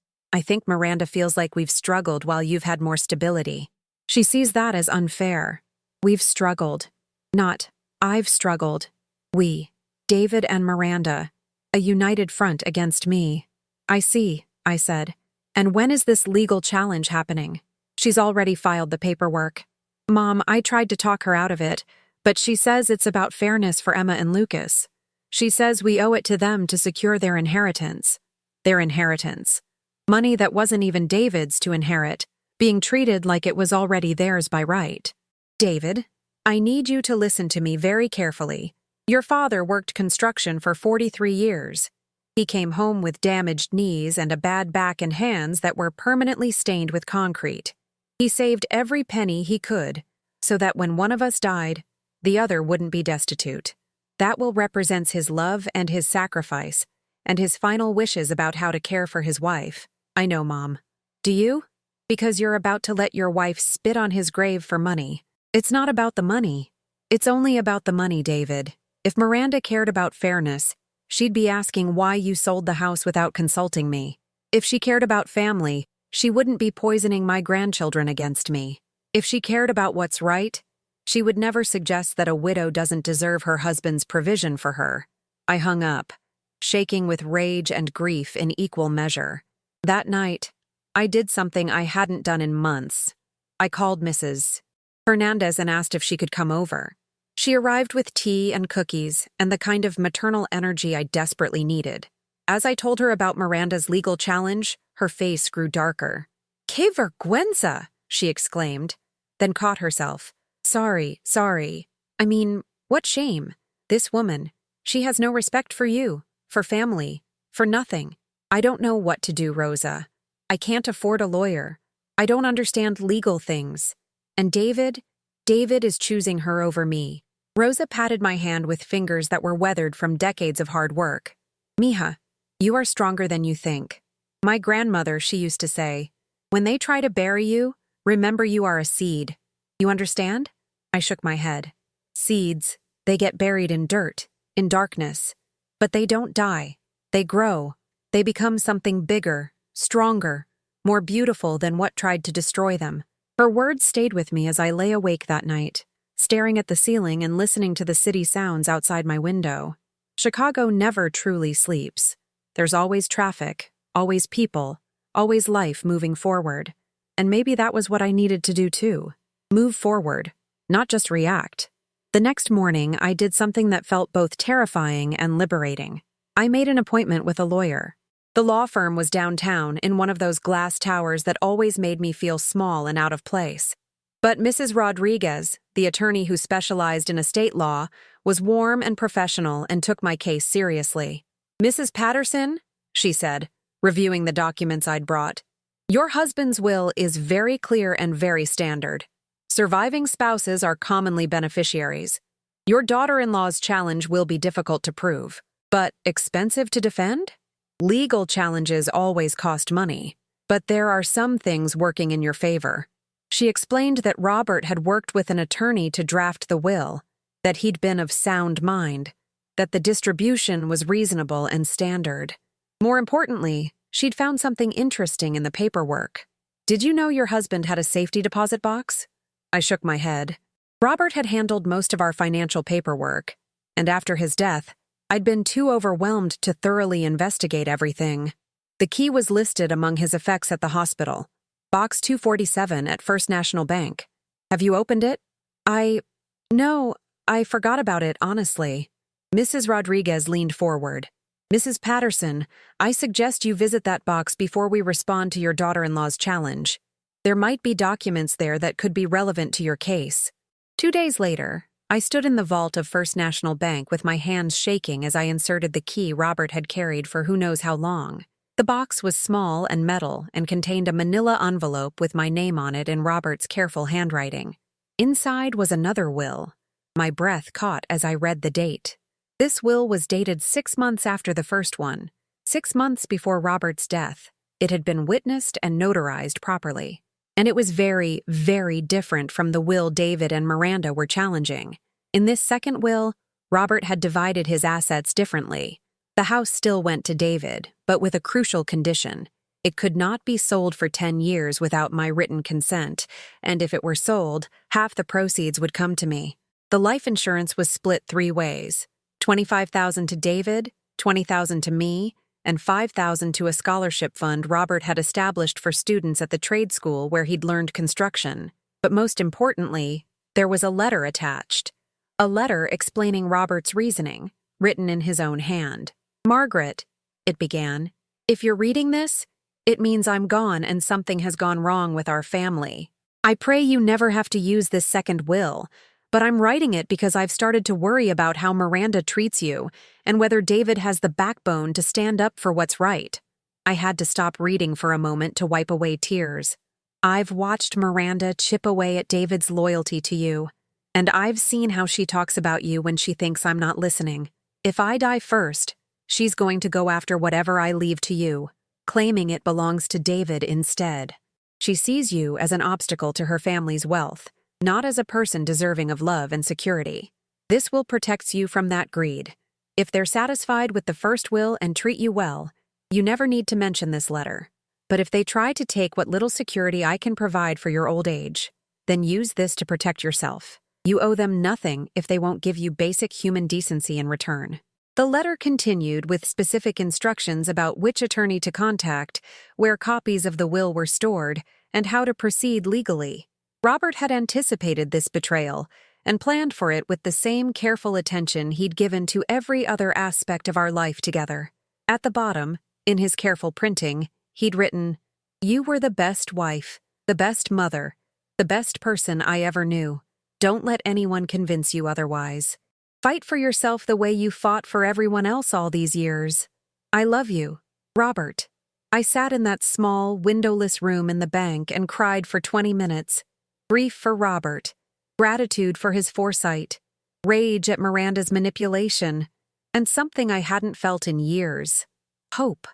Miranda feels like we've struggled while you've had more stability. She sees that as unfair. We've struggled. Not, I've struggled. We, David and Miranda, a united front against me. I see, I said. And when is this legal challenge happening? She's already filed the paperwork. Mom, I tried to talk her out of it, but she says it's about fairness for Emma and Lucas. She says we owe it to them to secure their inheritance. Their inheritance. Money that wasn't even David's to inherit, being treated like it was already theirs by right. David, I need you to listen to me very carefully. Your father worked construction for 43 years. He came home with damaged knees and a bad back and hands that were permanently stained with concrete. He saved every penny he could, so that when one of us died, the other wouldn't be destitute. That will represent his love and his sacrifice, and his final wishes about how to care for his wife. I know, Mom. Do you? Because you're about to let your wife spit on his grave for money. It's not about the money. It's only about the money, David. If Miranda cared about fairness, she'd be asking why you sold the house without consulting me. If she cared about family, she wouldn't be poisoning my grandchildren against me. If she cared about what's right, she would never suggest that a widow doesn't deserve her husband's provision for her. I hung up, shaking with rage and grief in equal measure. That night, I did something I hadn't done in months. I called Mrs. Hernandez and asked if she could come over. She arrived with tea and cookies and the kind of maternal energy I desperately needed. As I told her about Miranda's legal challenge, her face grew darker. "Que vergüenza!" she exclaimed, then caught herself. Sorry. I mean, what shame. This woman, she has no respect for you, for family, for nothing. I don't know what to do, Rosa. I can't afford a lawyer. I don't understand legal things. And David is choosing her over me. Rosa patted my hand with fingers that were weathered from decades of hard work. Mija, you are stronger than you think. My grandmother, she used to say, when they try to bury you, remember you are a seed. You understand? I shook my head. Seeds, they get buried in dirt, in darkness. But they don't die. They grow. They become something bigger, stronger, more beautiful than what tried to destroy them. Her words stayed with me as I lay awake that night, staring at the ceiling and listening to the city sounds outside my window. Chicago never truly sleeps. There's always traffic, always people, always life moving forward. And maybe that was what I needed to do too. Move forward, not just react. The next morning, I did something that felt both terrifying and liberating. I made an appointment with a lawyer. The law firm was downtown in one of those glass towers that always made me feel small and out of place. But Mrs. Rodriguez, the attorney who specialized in estate law, was warm and professional and took my case seriously. Mrs. Patterson, she said, reviewing the documents I'd brought, your husband's will is very clear and very standard. Surviving spouses are commonly beneficiaries. Your daughter-in-law's challenge will be difficult to prove, but expensive to defend? Legal challenges always cost money, but there are some things working in your favor. She explained that Robert had worked with an attorney to draft the will, that he'd been of sound mind, that the distribution was reasonable and standard. More importantly, she'd found something interesting in the paperwork. Did you know your husband had a safety deposit box? I shook my head. Robert had handled most of our financial paperwork, and after his death, I'd been too overwhelmed to thoroughly investigate everything. The key was listed among his effects at the hospital. Box 247 at First National Bank. Have you opened it? No, I forgot about it, honestly. Mrs. Rodriguez leaned forward. Mrs. Patterson, I suggest you visit that box before we respond to your daughter-in-law's challenge. There might be documents there that could be relevant to your case. 2 days later, I stood in the vault of First National Bank with my hands shaking as I inserted the key Robert had carried for who knows how long. The box was small and metal and contained a manila envelope with my name on it in Robert's careful handwriting. Inside was another will. My breath caught as I read the date. This will was dated 6 months after the first one, 6 months before Robert's death. It had been witnessed and notarized properly. And it was very, very different from the will David and Miranda were challenging. In this second will, Robert had divided his assets differently. The house still went to David, but with a crucial condition. It could not be sold for 10 years without my written consent, and if it were sold, half the proceeds would come to me. The life insurance was split 3 ways. $25,000 to David, $20,000 to me, and $5,000 to a scholarship fund Robert had established for students at the trade school where he'd learned construction. But most importantly, there was a letter attached. A letter explaining Robert's reasoning, written in his own hand. "Margaret," it began, "if you're reading this, it means I'm gone and something has gone wrong with our family. I pray you never have to use this second will, but I'm writing it because I've started to worry about how Miranda treats you and whether David has the backbone to stand up for what's right." I had to stop reading for a moment to wipe away tears. I've watched Miranda chip away at David's loyalty to you, and I've seen how she talks about you when she thinks I'm not listening. If I die first, she's going to go after whatever I leave to you, claiming it belongs to David instead. She sees you as an obstacle to her family's wealth, not as a person deserving of love and security. This will protect you from that greed. If they're satisfied with the first will and treat you well, you never need to mention this letter. But if they try to take what little security I can provide for your old age, then use this to protect yourself. You owe them nothing if they won't give you basic human decency in return. The letter continued with specific instructions about which attorney to contact, where copies of the will were stored, and how to proceed legally. Robert had anticipated this betrayal and planned for it with the same careful attention he'd given to every other aspect of our life together. At the bottom, in his careful printing, he'd written, "You were the best wife, the best mother, the best person I ever knew. Don't let anyone convince you otherwise. Fight for yourself the way you fought for everyone else all these years. I love you, Robert." I sat in that small, windowless room in the bank and cried for 20 minutes. Grief for Robert, gratitude for his foresight, rage at Miranda's manipulation, and something I hadn't felt in years: hope.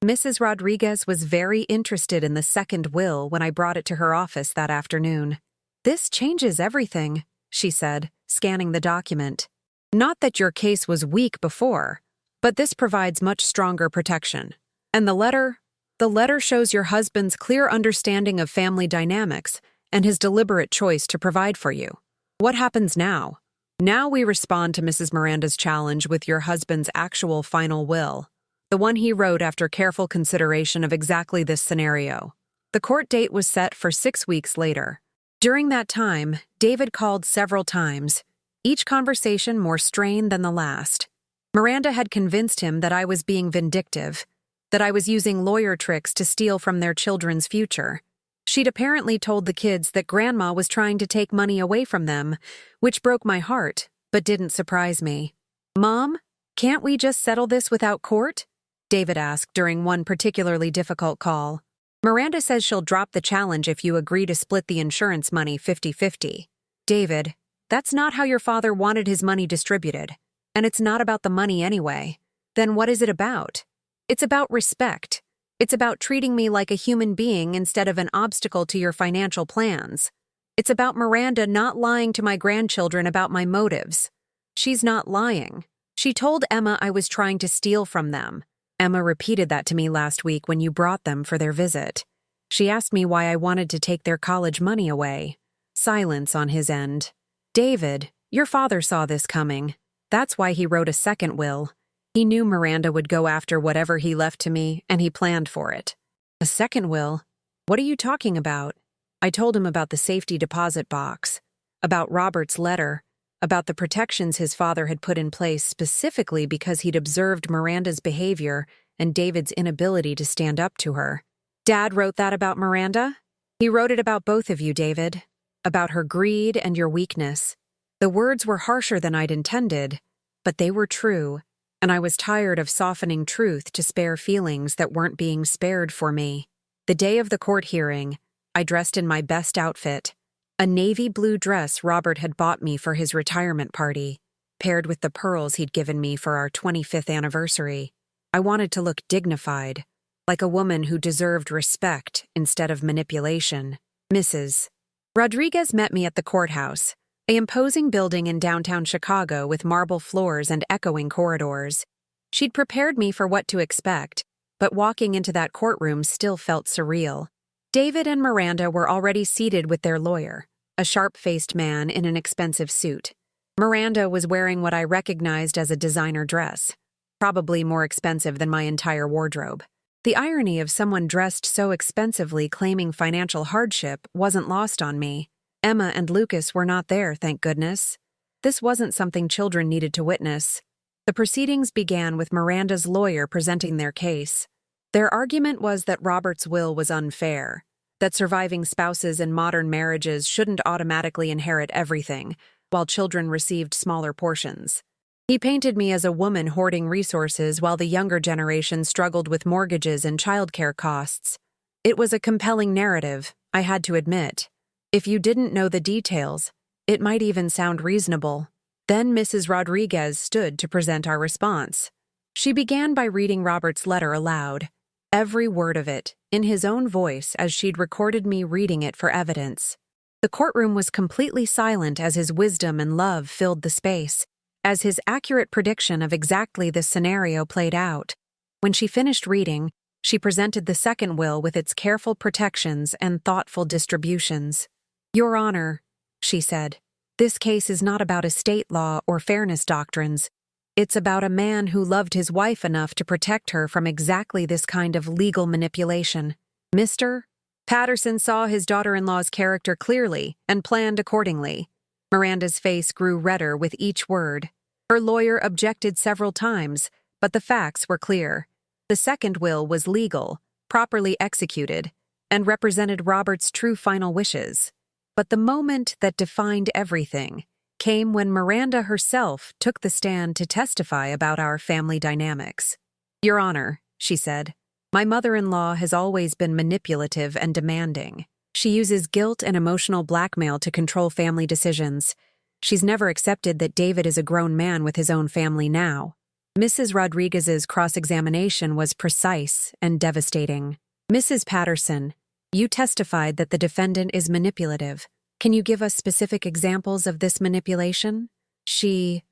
Mrs. Rodriguez was very interested in the second will when I brought it to her office that afternoon. "This changes everything," she said, scanning the document. "Not that your case was weak before, but this provides much stronger protection. And the letter shows your husband's clear understanding of family dynamics and his deliberate choice to provide for you. What happens now? Now we respond to Mrs. Miranda's challenge with your husband's actual final will, the one he wrote after careful consideration of exactly this scenario. The court date was set for 6 weeks later. During that time, David called several times, each conversation more strained than the last. Miranda had convinced him that I was being vindictive, that I was using lawyer tricks to steal from their children's future. She'd apparently told the kids that Grandma was trying to take money away from them, which broke my heart, but didn't surprise me. "Mom, can't we just settle this without court?" David asked during one particularly difficult call. "Miranda says she'll drop the challenge if you agree to split the insurance money 50-50. David, that's not how your father wanted his money distributed, and it's not about the money anyway. Then what is it about? It's about respect. It's about treating me like a human being instead of an obstacle to your financial plans. It's about Miranda not lying to my grandchildren about my motives. She's not lying. She told Emma I was trying to steal from them. Emma repeated that to me last week when you brought them for their visit. She asked me why I wanted to take their college money away." Silence on his end. "David, your father saw this coming. That's why he wrote a second will, He knew Miranda would go after whatever he left to me, and he planned for it. A second will? What are you talking about? I told him about the safety deposit box, about Robert's letter, about the protections his father had put in place specifically because he'd observed Miranda's behavior and David's inability to stand up to her. Dad wrote that about Miranda? He wrote it about both of you, David. About her greed and your weakness. The words were harsher than I'd intended, but they were true, and I was tired of softening truth to spare feelings that weren't being spared for me. The day of the court hearing, I dressed in my best outfit, a navy blue dress Robert had bought me for his retirement party, paired with the pearls he'd given me for our 25th anniversary. I wanted to look dignified, like a woman who deserved respect instead of manipulation. Mrs. Rodriguez met me at the courthouse, an imposing building in downtown Chicago with marble floors and echoing corridors. She'd prepared me for what to expect, but walking into that courtroom still felt surreal. David and Miranda were already seated with their lawyer, a sharp-faced man in an expensive suit. Miranda was wearing what I recognized as a designer dress, probably more expensive than my entire wardrobe. The irony of someone dressed so expensively claiming financial hardship wasn't lost on me. Emma and Lucas were not there, thank goodness. This wasn't something children needed to witness. The proceedings began with Miranda's lawyer presenting their case. Their argument was that Robert's will was unfair, that surviving spouses in modern marriages shouldn't automatically inherit everything, while children received smaller portions. He painted me as a woman hoarding resources while the younger generation struggled with mortgages and childcare costs. It was a compelling narrative, I had to admit. If you didn't know the details, it might even sound reasonable. Then Mrs. Rodriguez stood to present our response. She began by reading Robert's letter aloud, every word of it, in his own voice as she'd recorded me reading it for evidence. The courtroom was completely silent as his wisdom and love filled the space, as his accurate prediction of exactly this scenario played out. When she finished reading, she presented the second will with its careful protections and thoughtful distributions. Your Honor, she said, this case is not about estate law or fairness doctrines. It's about a man who loved his wife enough to protect her from exactly this kind of legal manipulation. Mr. Patterson saw his daughter-in-law's character clearly and planned accordingly. Miranda's face grew redder with each word. Her lawyer objected several times, but the facts were clear. The second will was legal, properly executed, and represented Robert's true final wishes. But the moment that defined everything came when Miranda herself took the stand to testify about our family dynamics. Your Honor, she said, my mother-in-law has always been manipulative and demanding. She uses guilt and emotional blackmail to control family decisions. She's never accepted that David is a grown man with his own family now. Mrs. Rodriguez's cross-examination was precise and devastating. Mrs. Patterson, you testified that the defendant is manipulative. Can you give us specific examples of this manipulation? She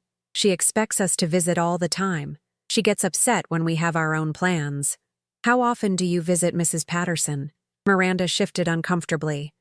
expects us to visit all the time. She gets upset when we have our own plans. How often do you visit Mrs. Patterson? Miranda shifted uncomfortably.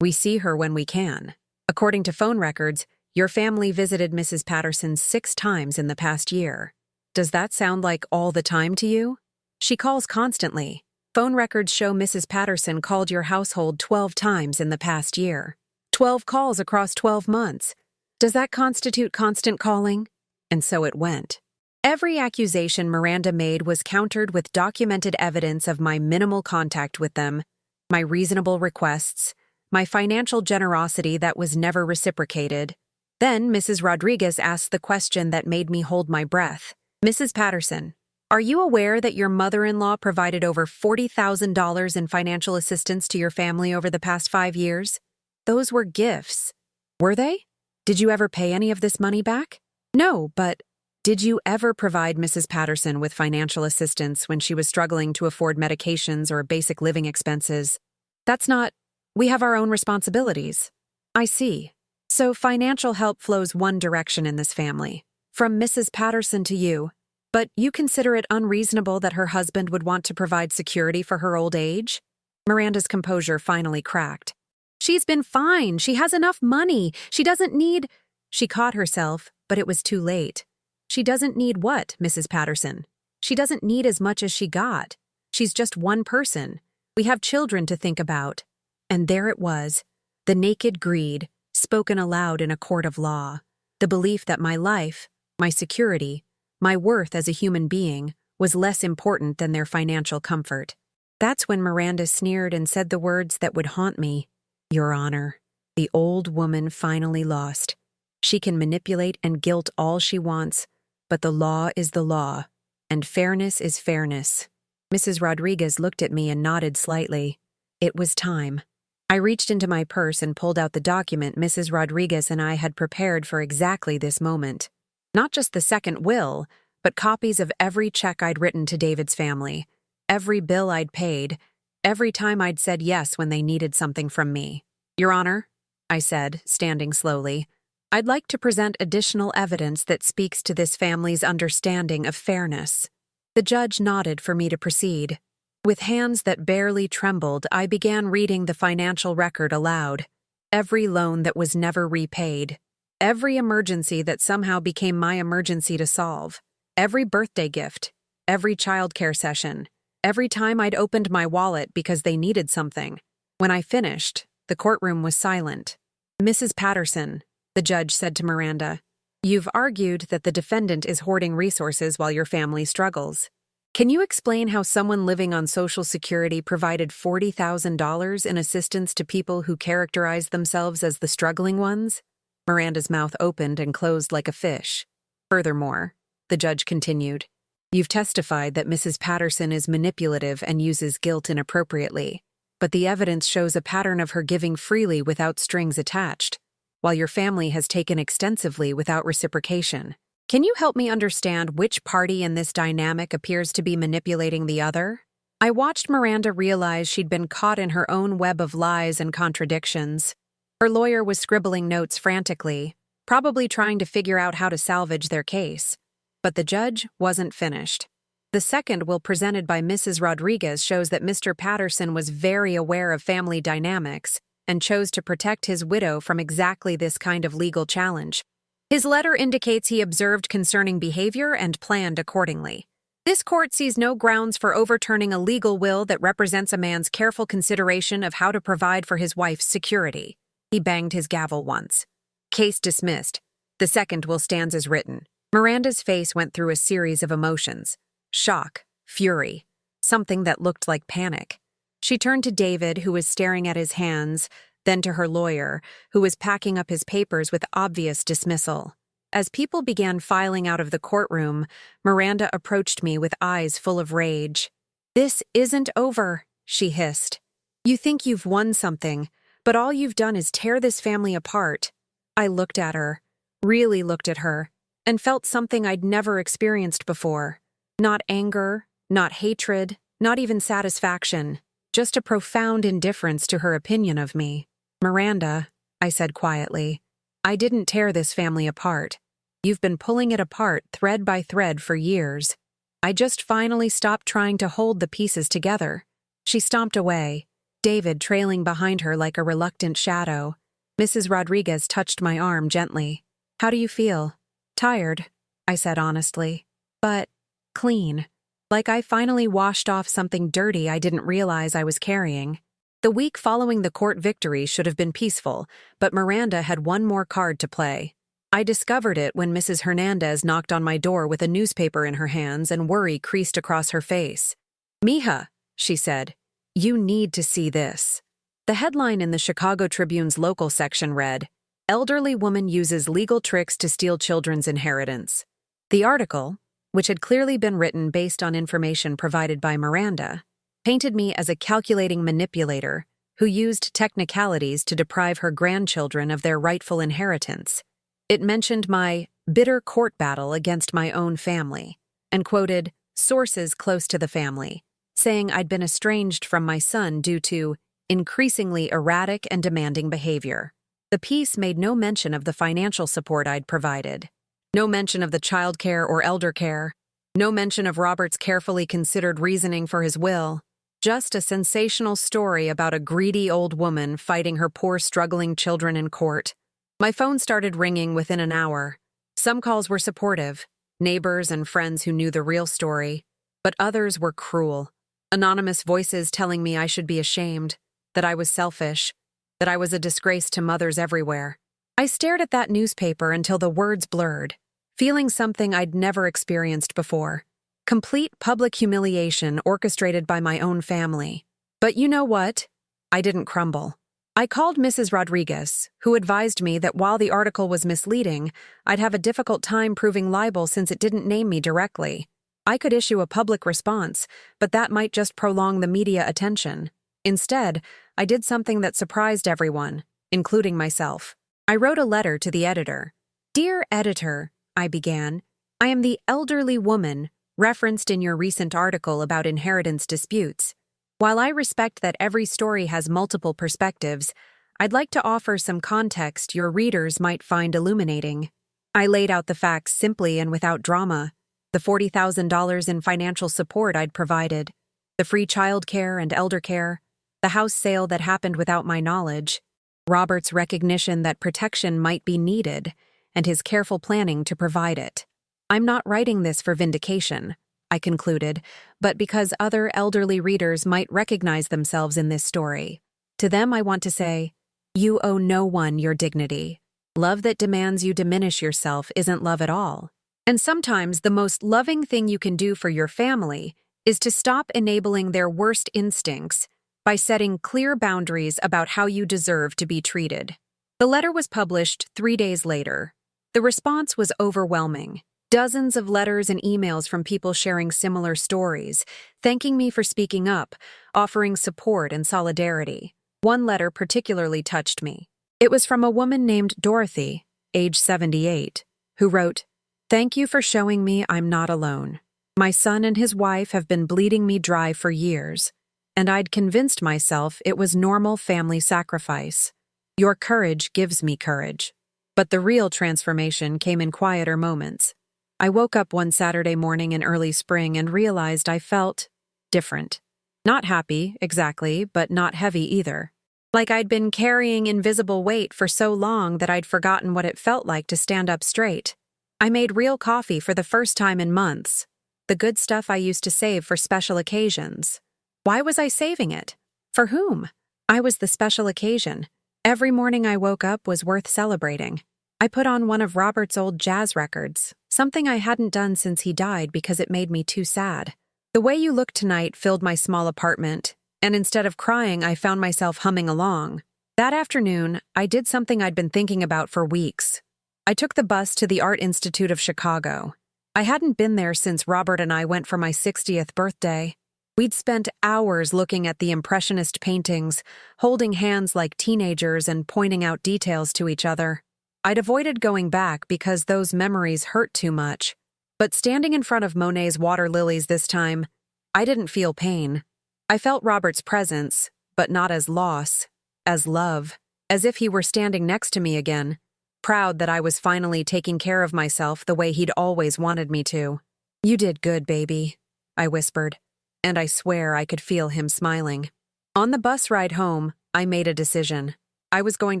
We see her when we can. According to phone records, your family visited Mrs. Patterson 6 times in the past year. Does that sound like all the time to you? She calls constantly. Phone records show Mrs. Patterson called your household 12 times in the past year. 12 calls across 12 months. Does that constitute constant calling? And so it went. Every accusation Miranda made was countered with documented evidence of my minimal contact with them, my reasonable requests, my financial generosity that was never reciprocated. Then Mrs. Rodriguez asked the question that made me hold my breath. Mrs. Patterson, are you aware that your mother-in-law provided over $40,000 in financial assistance to your family over the past 5 years? Those were gifts. Were they? Did you ever pay any of this money back? No, but did you ever provide Mrs. Patterson with financial assistance when she was struggling to afford medications or basic living expenses? That's not. We have our own responsibilities. I see. So financial help flows one direction in this family, from Mrs. Patterson to you. But you consider it unreasonable that her husband would want to provide security for her old age? Miranda's composure finally cracked. She's been fine. She has enough money. She doesn't need. She caught herself, but it was too late. She doesn't need what, Mrs. Patterson? She doesn't need as much as she got. She's just one person. We have children to think about. And there it was, the naked greed, spoken aloud in a court of law. The belief that my life, my security, my worth as a human being was less important than their financial comfort. That's when Miranda sneered and said the words that would haunt me. Your Honor, the old woman finally lost. She can manipulate and guilt all she wants, but the law is the law, and fairness is fairness. Mrs. Rodriguez looked at me and nodded slightly. It was time. I reached into my purse and pulled out the document Mrs. Rodriguez and I had prepared for exactly this moment. Not just the second will, but copies of every check I'd written to David's family, every bill I'd paid, every time I'd said yes when they needed something from me. Your Honor, I said, standing slowly, I'd like to present additional evidence that speaks to this family's understanding of fairness. The judge nodded for me to proceed. With hands that barely trembled, I began reading the financial record aloud. Every loan that was never repaid. Every emergency that somehow became my emergency to solve. Every birthday gift. Every childcare session. Every time I'd opened my wallet because they needed something. When I finished, the courtroom was silent. Mrs. Patterson, the judge said to Miranda, you've argued that the defendant is hoarding resources while your family struggles. Can you explain how someone living on Social Security provided $40,000 in assistance to people who characterized themselves as the struggling ones? Miranda's mouth opened and closed like a fish. Furthermore, the judge continued, you've testified that Mrs. Patterson is manipulative and uses guilt inappropriately, but the evidence shows a pattern of her giving freely without strings attached, while your family has taken extensively without reciprocation. Can you help me understand which party in this dynamic appears to be manipulating the other? I watched Miranda realize she'd been caught in her own web of lies and contradictions. Her lawyer was scribbling notes frantically, probably trying to figure out how to salvage their case. But the judge wasn't finished. The second will presented by Mrs. Rodriguez shows that Mr. Patterson was very aware of family dynamics and chose to protect his widow from exactly this kind of legal challenge. His letter indicates he observed concerning behavior and planned accordingly. This court sees no grounds for overturning a legal will that represents a man's careful consideration of how to provide for his wife's security. He banged his gavel once. Case dismissed. The second will stands as written. Miranda's face went through a series of emotions. Shock, fury, something that looked like panic. She turned to David, who was staring at his hands, then to her lawyer, who was packing up his papers with obvious dismissal. As people began filing out of the courtroom, Miranda approached me with eyes full of rage. This isn't over, she hissed. You think you've won something, but all you've done is tear this family apart. I looked at her, really looked at her, and felt something I'd never experienced before. Not anger, not hatred, not even satisfaction, just a profound indifference to her opinion of me. Miranda, I said quietly, I didn't tear this family apart. You've been pulling it apart thread by thread for years. I just finally stopped trying to hold the pieces together. She stomped away, David trailing behind her like a reluctant shadow. Mrs. Rodriguez touched my arm gently. How do you feel? Tired, I said honestly, but clean. Like I finally washed off something dirty I didn't realize I was carrying. The week following the court victory should have been peaceful, but Miranda had one more card to play. I discovered it when Mrs. Hernandez knocked on my door with a newspaper in her hands and worry creased across her face. Mija, she said, you need to see this. The headline in the Chicago Tribune's local section read, Elderly woman uses legal tricks to steal children's inheritance. The article, which had clearly been written based on information provided by Miranda, painted me as a calculating manipulator who used technicalities to deprive her grandchildren of their rightful inheritance. It mentioned my bitter court battle against my own family and quoted sources close to the family, saying I'd been estranged from my son due to increasingly erratic and demanding behavior. The piece made no mention of the financial support I'd provided. No mention of the childcare or elder care. No mention of Robert's carefully considered reasoning for his will. Just a sensational story about a greedy old woman fighting her poor struggling children in court. My phone started ringing within an hour. Some calls were supportive. neighbors and friends who knew the real story, but others were cruel. Anonymous voices telling me I should be ashamed, that I was selfish, that I was a disgrace to mothers everywhere. I stared at that newspaper until the words blurred, feeling something I'd never experienced before. Complete public humiliation orchestrated by my own family. But you know what? I didn't crumble. I called Mrs. Rodriguez, who advised me that while the article was misleading, I'd have a difficult time proving libel since it didn't name me directly. I could issue a public response, but that might just prolong the media attention. Instead, I did something that surprised everyone, including myself. I wrote a letter to the editor. "Dear editor," I began, "I am the elderly woman referenced in your recent article about inheritance disputes. While I respect that every story has multiple perspectives, I'd like to offer some context your readers might find illuminating." I laid out the facts simply and without drama. The $40,000 in financial support I'd provided, the free childcare and elder care, the house sale that happened without my knowledge, Robert's recognition that protection might be needed, and his careful planning to provide it. I'm not writing this for vindication, I concluded, but because other elderly readers might recognize themselves in this story. To them I want to say, you owe no one your dignity. Love that demands you diminish yourself isn't love at all. And sometimes the most loving thing you can do for your family is to stop enabling their worst instincts by setting clear boundaries about how you deserve to be treated. The letter was published 3 days later. The response was overwhelming. Dozens of letters and emails from people sharing similar stories, thanking me for speaking up, offering support and solidarity. One letter particularly touched me. It was from a woman named Dorothy, age 78, who wrote, "Thank you for showing me I'm not alone. My son and his wife have been bleeding me dry for years, and I'd convinced myself it was normal family sacrifice. Your courage gives me courage." But the real transformation came in quieter moments. I woke up one Saturday morning in early spring and realized I felt different. Not happy, exactly, but not heavy either. Like I'd been carrying invisible weight for so long that I'd forgotten what it felt like to stand up straight. I made real coffee for the first time in months, the good stuff I used to save for special occasions. Why was I saving it? For whom? I was the special occasion. Every morning I woke up was worth celebrating. I put on one of Robert's old jazz records, something I hadn't done since he died because it made me too sad. The Way You Look Tonight filled my small apartment, and instead of crying, I found myself humming along. That afternoon, I did something I'd been thinking about for weeks. I took the bus to the Art Institute of Chicago. I hadn't been there since Robert and I went for my 60th birthday. We'd spent hours looking at the Impressionist paintings, holding hands like teenagers and pointing out details to each other. I'd avoided going back because those memories hurt too much. But standing in front of Monet's water lilies this time, I didn't feel pain. I felt Robert's presence, but not as loss, as love, as if he were standing next to me again, proud that I was finally taking care of myself the way he'd always wanted me to. "You did good, baby," I whispered, and I swear I could feel him smiling. On the bus ride home, I made a decision. I was going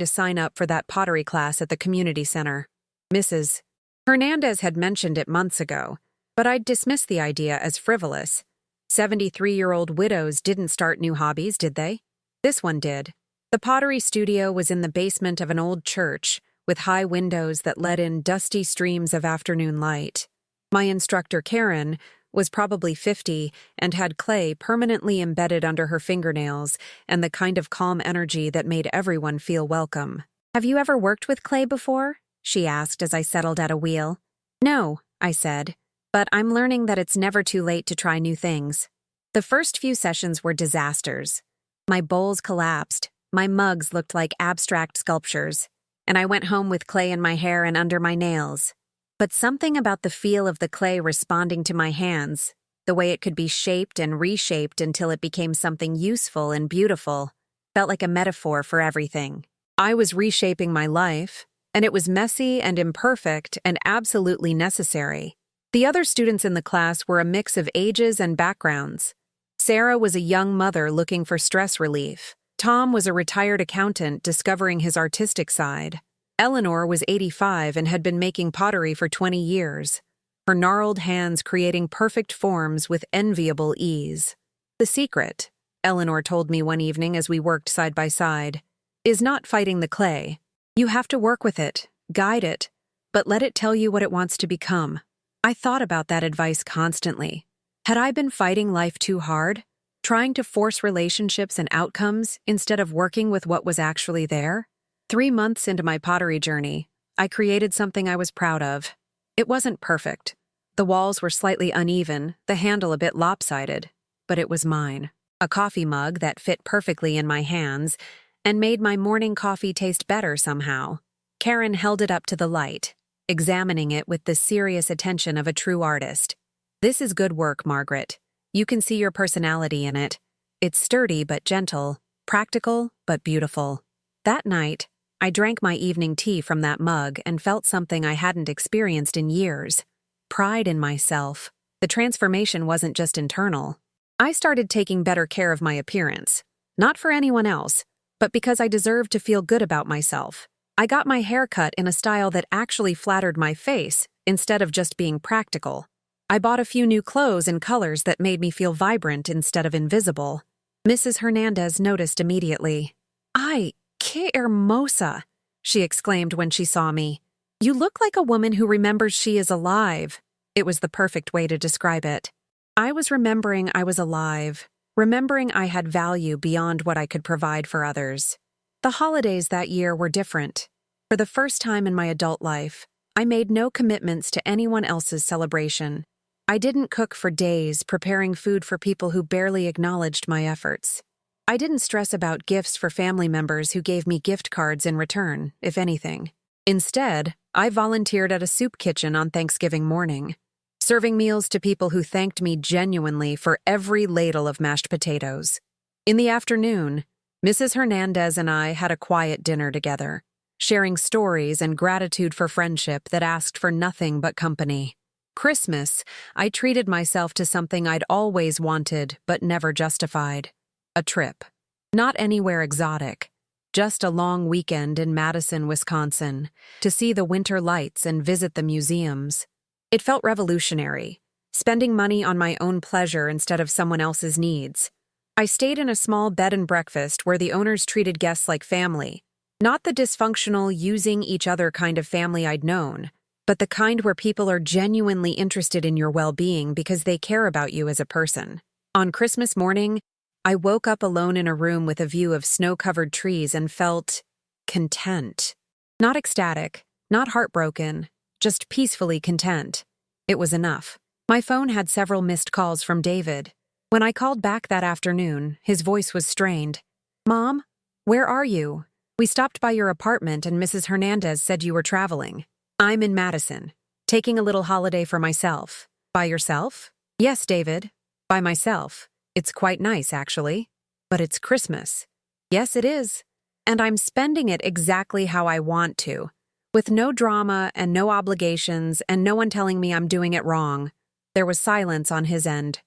to sign up for that pottery class at the community center. Mrs. Hernandez had mentioned it months ago, but I'd dismissed the idea as frivolous. 73-year-old widows didn't start new hobbies, did they? This one did. The pottery studio was in the basement of an old church, with high windows that let in dusty streams of afternoon light. My instructor, Karen, was probably 50 and had clay permanently embedded under her fingernails and the kind of calm energy that made everyone feel welcome. "Have you ever worked with clay before?" she asked as I settled at a wheel. "No," I said, "but I'm learning that it's never too late to try new things." The first few sessions were disasters. My bowls collapsed, my mugs looked like abstract sculptures, and I went home with clay in my hair and under my nails. But something about the feel of the clay responding to my hands, the way it could be shaped and reshaped until it became something useful and beautiful, felt like a metaphor for everything. I was reshaping my life, and it was messy and imperfect and absolutely necessary. The other students in the class were a mix of ages and backgrounds. Sarah was a young mother looking for stress relief. Tom was a retired accountant discovering his artistic side. Eleanor was 85 and had been making pottery for 20 years. her gnarled hands creating perfect forms with enviable ease. The secret, Eleanor told me one evening as we worked side by side, is not fighting the clay. You have to work with it, guide it, but let it tell you what it wants to become. I thought about that advice constantly. Had I been fighting life too hard, trying to force relationships and outcomes instead of working with what was actually there? 3 months into my pottery journey, I created something I was proud of. It wasn't perfect. The walls were slightly uneven, the handle a bit lopsided, but it was mine. A coffee mug that fit perfectly in my hands and made my morning coffee taste better somehow. Karen held it up to the light, examining it with the serious attention of a true artist. "This is good work, Margaret. You can see your personality in it. It's sturdy but gentle, practical but beautiful." That night, I drank my evening tea from that mug and felt something I hadn't experienced in years. Pride in myself. The transformation wasn't just internal. I started taking better care of my appearance. Not for anyone else, but because I deserved to feel good about myself. I got my hair cut in a style that actually flattered my face instead of just being practical. I bought a few new clothes in colors that made me feel vibrant instead of invisible. Mrs. Hernandez noticed immediately. "Ay, qué hermosa," she exclaimed when she saw me. "You look like a woman who remembers she is alive." It was the perfect way to describe it. I was remembering I was alive, remembering I had value beyond what I could provide for others. The holidays that year were different. For the first time in my adult life, I made no commitments to anyone else's celebration. I didn't cook for days, preparing food for people who barely acknowledged my efforts. I didn't stress about gifts for family members who gave me gift cards in return, if anything. Instead, I volunteered at a soup kitchen on Thanksgiving morning, serving meals to people who thanked me genuinely for every ladle of mashed potatoes. In the afternoon, Mrs. Hernandez and I had a quiet dinner together, sharing stories and gratitude for friendship that asked for nothing but company. Christmas, I treated myself to something I'd always wanted but never justified. A trip. Not anywhere exotic. Just a long weekend in Madison, Wisconsin, to see the winter lights and visit the museums. It felt revolutionary, spending money on my own pleasure instead of someone else's needs. I stayed in a small bed and breakfast where the owners treated guests like family, not the dysfunctional, using each other kind of family I'd known, but the kind where people are genuinely interested in your well-being because they care about you as a person. On Christmas morning, I woke up alone in a room with a view of snow-covered trees and felt content. Not ecstatic, not heartbroken, just peacefully content. It was enough. My phone had several missed calls from David. When I called back that afternoon, his voice was strained. "Mom, where are you? We stopped by your apartment and Mrs. Hernandez said you were traveling." "I'm in Madison, taking a little holiday for myself." "By yourself?" "Yes, David, by myself. It's quite nice, actually. But it's Christmas." "Yes, it is. And I'm spending it exactly how I want to, with no drama and no obligations and no one telling me I'm doing it wrong." There was silence on his end.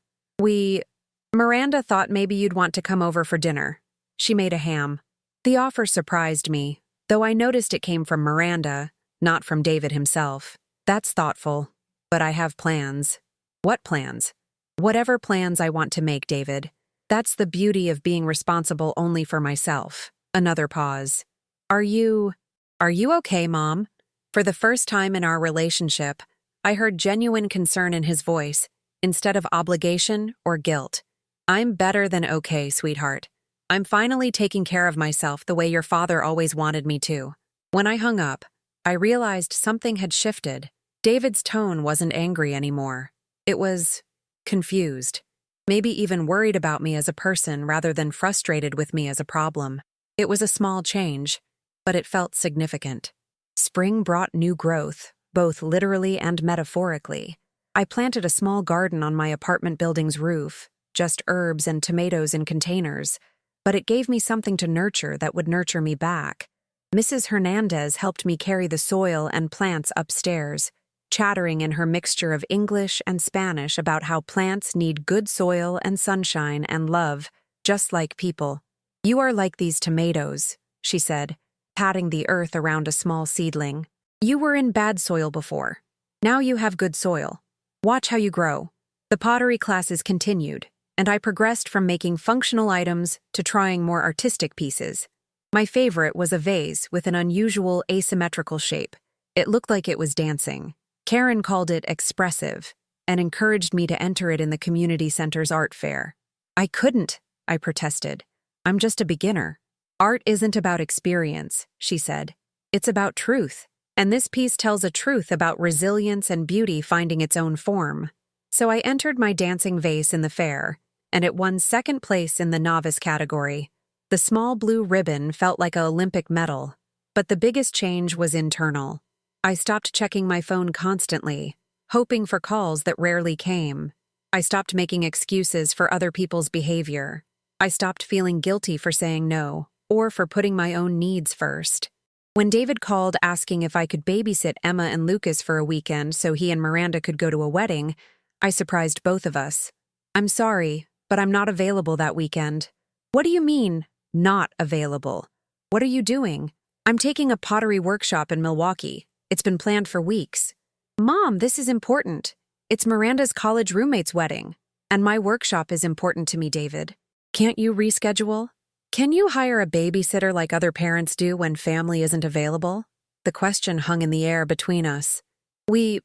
Miranda thought maybe you'd want to come over for dinner. She made a ham. The offer surprised me, though I noticed it came from Miranda, not from David himself. That's thoughtful. But I have plans. What plans? Whatever plans I want to make, David. That's the beauty of being responsible only for myself. Another pause. Are you okay, Mom?" For the first time in our relationship, I heard genuine concern in his voice, instead of obligation or guilt. "I'm better than okay, sweetheart. I'm finally taking care of myself the way your father always wanted me to." When I hung up, I realized something had shifted. David's tone wasn't angry anymore. It was confused, maybe even worried about me as a person rather than frustrated with me as a problem. It was a small change, but it felt significant. Spring brought new growth, both literally and metaphorically. I planted a small garden on my apartment building's roof, just herbs and tomatoes in containers, but it gave me something to nurture that would nurture me back. Mrs. Hernandez helped me carry the soil and plants upstairs, chattering in her mixture of English and Spanish about how plants need good soil and sunshine and love, just like people. "You are like these tomatoes," she said, patting the earth around a small seedling. "You were in bad soil before. Now you have good soil. Watch how you grow. The pottery classes continued, and I progressed from making functional items to trying more artistic pieces. My favorite was a vase with an unusual asymmetrical shape. It looked like it was dancing. Karen called it expressive and encouraged me to enter it in the community center's art fair. I couldn't, I protested. I'm just a beginner. Art isn't about experience, she said. It's about truth. And this piece tells a truth about resilience and beauty finding its own form. So I entered my dancing vase in the fair, and it won second place in the novice category. The small blue ribbon felt like an Olympic medal, but the biggest change was internal. I stopped checking my phone constantly, hoping for calls that rarely came. I stopped making excuses for other people's behavior. I stopped feeling guilty for saying no, or for putting my own needs first. When David called asking if I could babysit Emma and Lucas for a weekend so he and Miranda could go to a wedding, I surprised both of us. I'm sorry, but I'm not available that weekend. What do you mean, not available? What are you doing? I'm taking a pottery workshop in Milwaukee. It's been planned for weeks. Mom, this is important. It's Miranda's college roommate's wedding. And my workshop is important to me, David. Can't you reschedule? Can you hire a babysitter like other parents do when family isn't available? The question hung in the air between us. We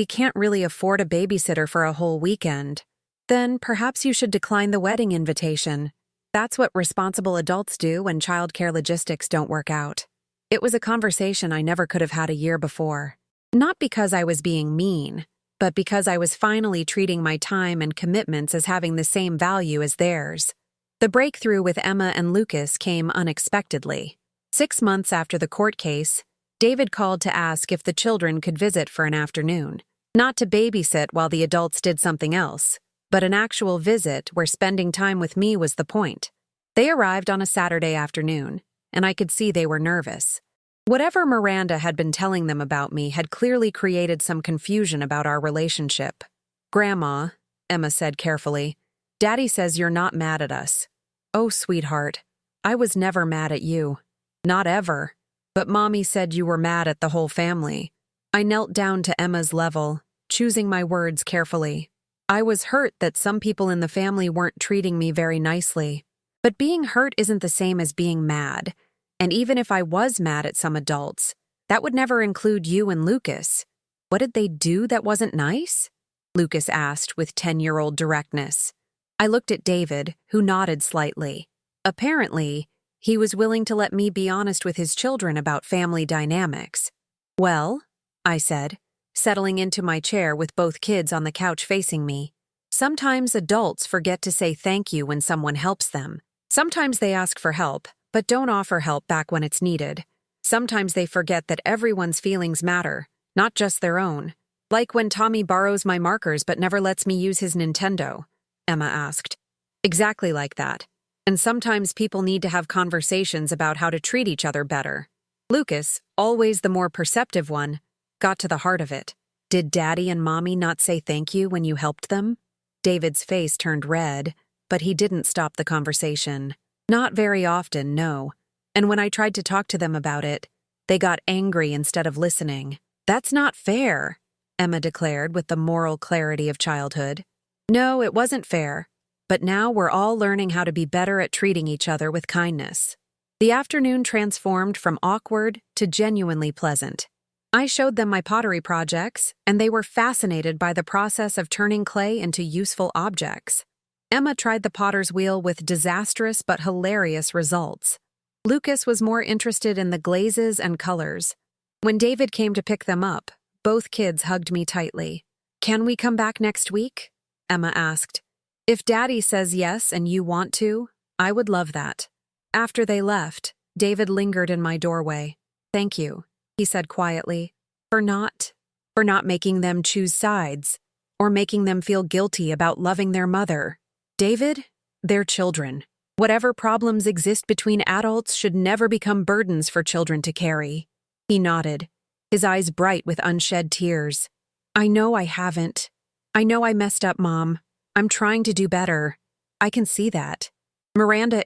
can't really afford a babysitter for a whole weekend. Then perhaps you should decline the wedding invitation. That's what responsible adults do when childcare logistics don't work out. It was a conversation I never could have had a year before. Not because I was being mean, but because I was finally treating my time and commitments as having the same value as theirs. The breakthrough with Emma and Lucas came unexpectedly. 6 months after the court case, David called to ask if the children could visit for an afternoon. Not to babysit while the adults did something else, but an actual visit where spending time with me was the point. They arrived on a Saturday afternoon, and I could see they were nervous. Whatever Miranda had been telling them about me had clearly created some confusion about our relationship. Grandma, Emma said carefully, Daddy says you're not mad at us. Oh, sweetheart, I was never mad at you. Not ever. But Mommy said you were mad at the whole family. I knelt down to Emma's level, choosing my words carefully. I was hurt that some people in the family weren't treating me very nicely. But being hurt isn't the same as being mad. And even if I was mad at some adults, that would never include you and Lucas. What did they do that wasn't nice? Lucas asked with 10-year-old directness. I looked at David, who nodded slightly. Apparently, he was willing to let me be honest with his children about family dynamics. Well, I said, settling into my chair with both kids on the couch facing me. Sometimes adults forget to say thank you when someone helps them. Sometimes they ask for help, but don't offer help back when it's needed. Sometimes they forget that everyone's feelings matter, not just their own. Like when Tommy borrows my markers but never lets me use his Nintendo, Emma asked. Exactly like that. And sometimes people need to have conversations about how to treat each other better. Lucas, always the more perceptive one, got to the heart of it. Did Daddy and Mommy not say thank you when you helped them? David's face turned red, but he didn't stop the conversation. Not very often, no. And when I tried to talk to them about it, they got angry instead of listening. That's not fair, Emma declared with the moral clarity of childhood. No, it wasn't fair. But now we're all learning how to be better at treating each other with kindness. The afternoon transformed from awkward to genuinely pleasant. I showed them my pottery projects, and they were fascinated by the process of turning clay into useful objects. Emma tried the potter's wheel with disastrous but hilarious results. Lucas was more interested in the glazes and colors. When David came to pick them up, both kids hugged me tightly. Can we come back next week? Emma asked. If Daddy says yes and you want to, I would love that. After they left, David lingered in my doorway. Thank you, he said quietly, for not making them choose sides, or making them feel guilty about loving their mother. David, they're children. Whatever problems exist between adults should never become burdens for children to carry. He nodded, his eyes bright with unshed tears. I know I haven't. I know I messed up, Mom. I'm trying to do better. I can see that. Miranda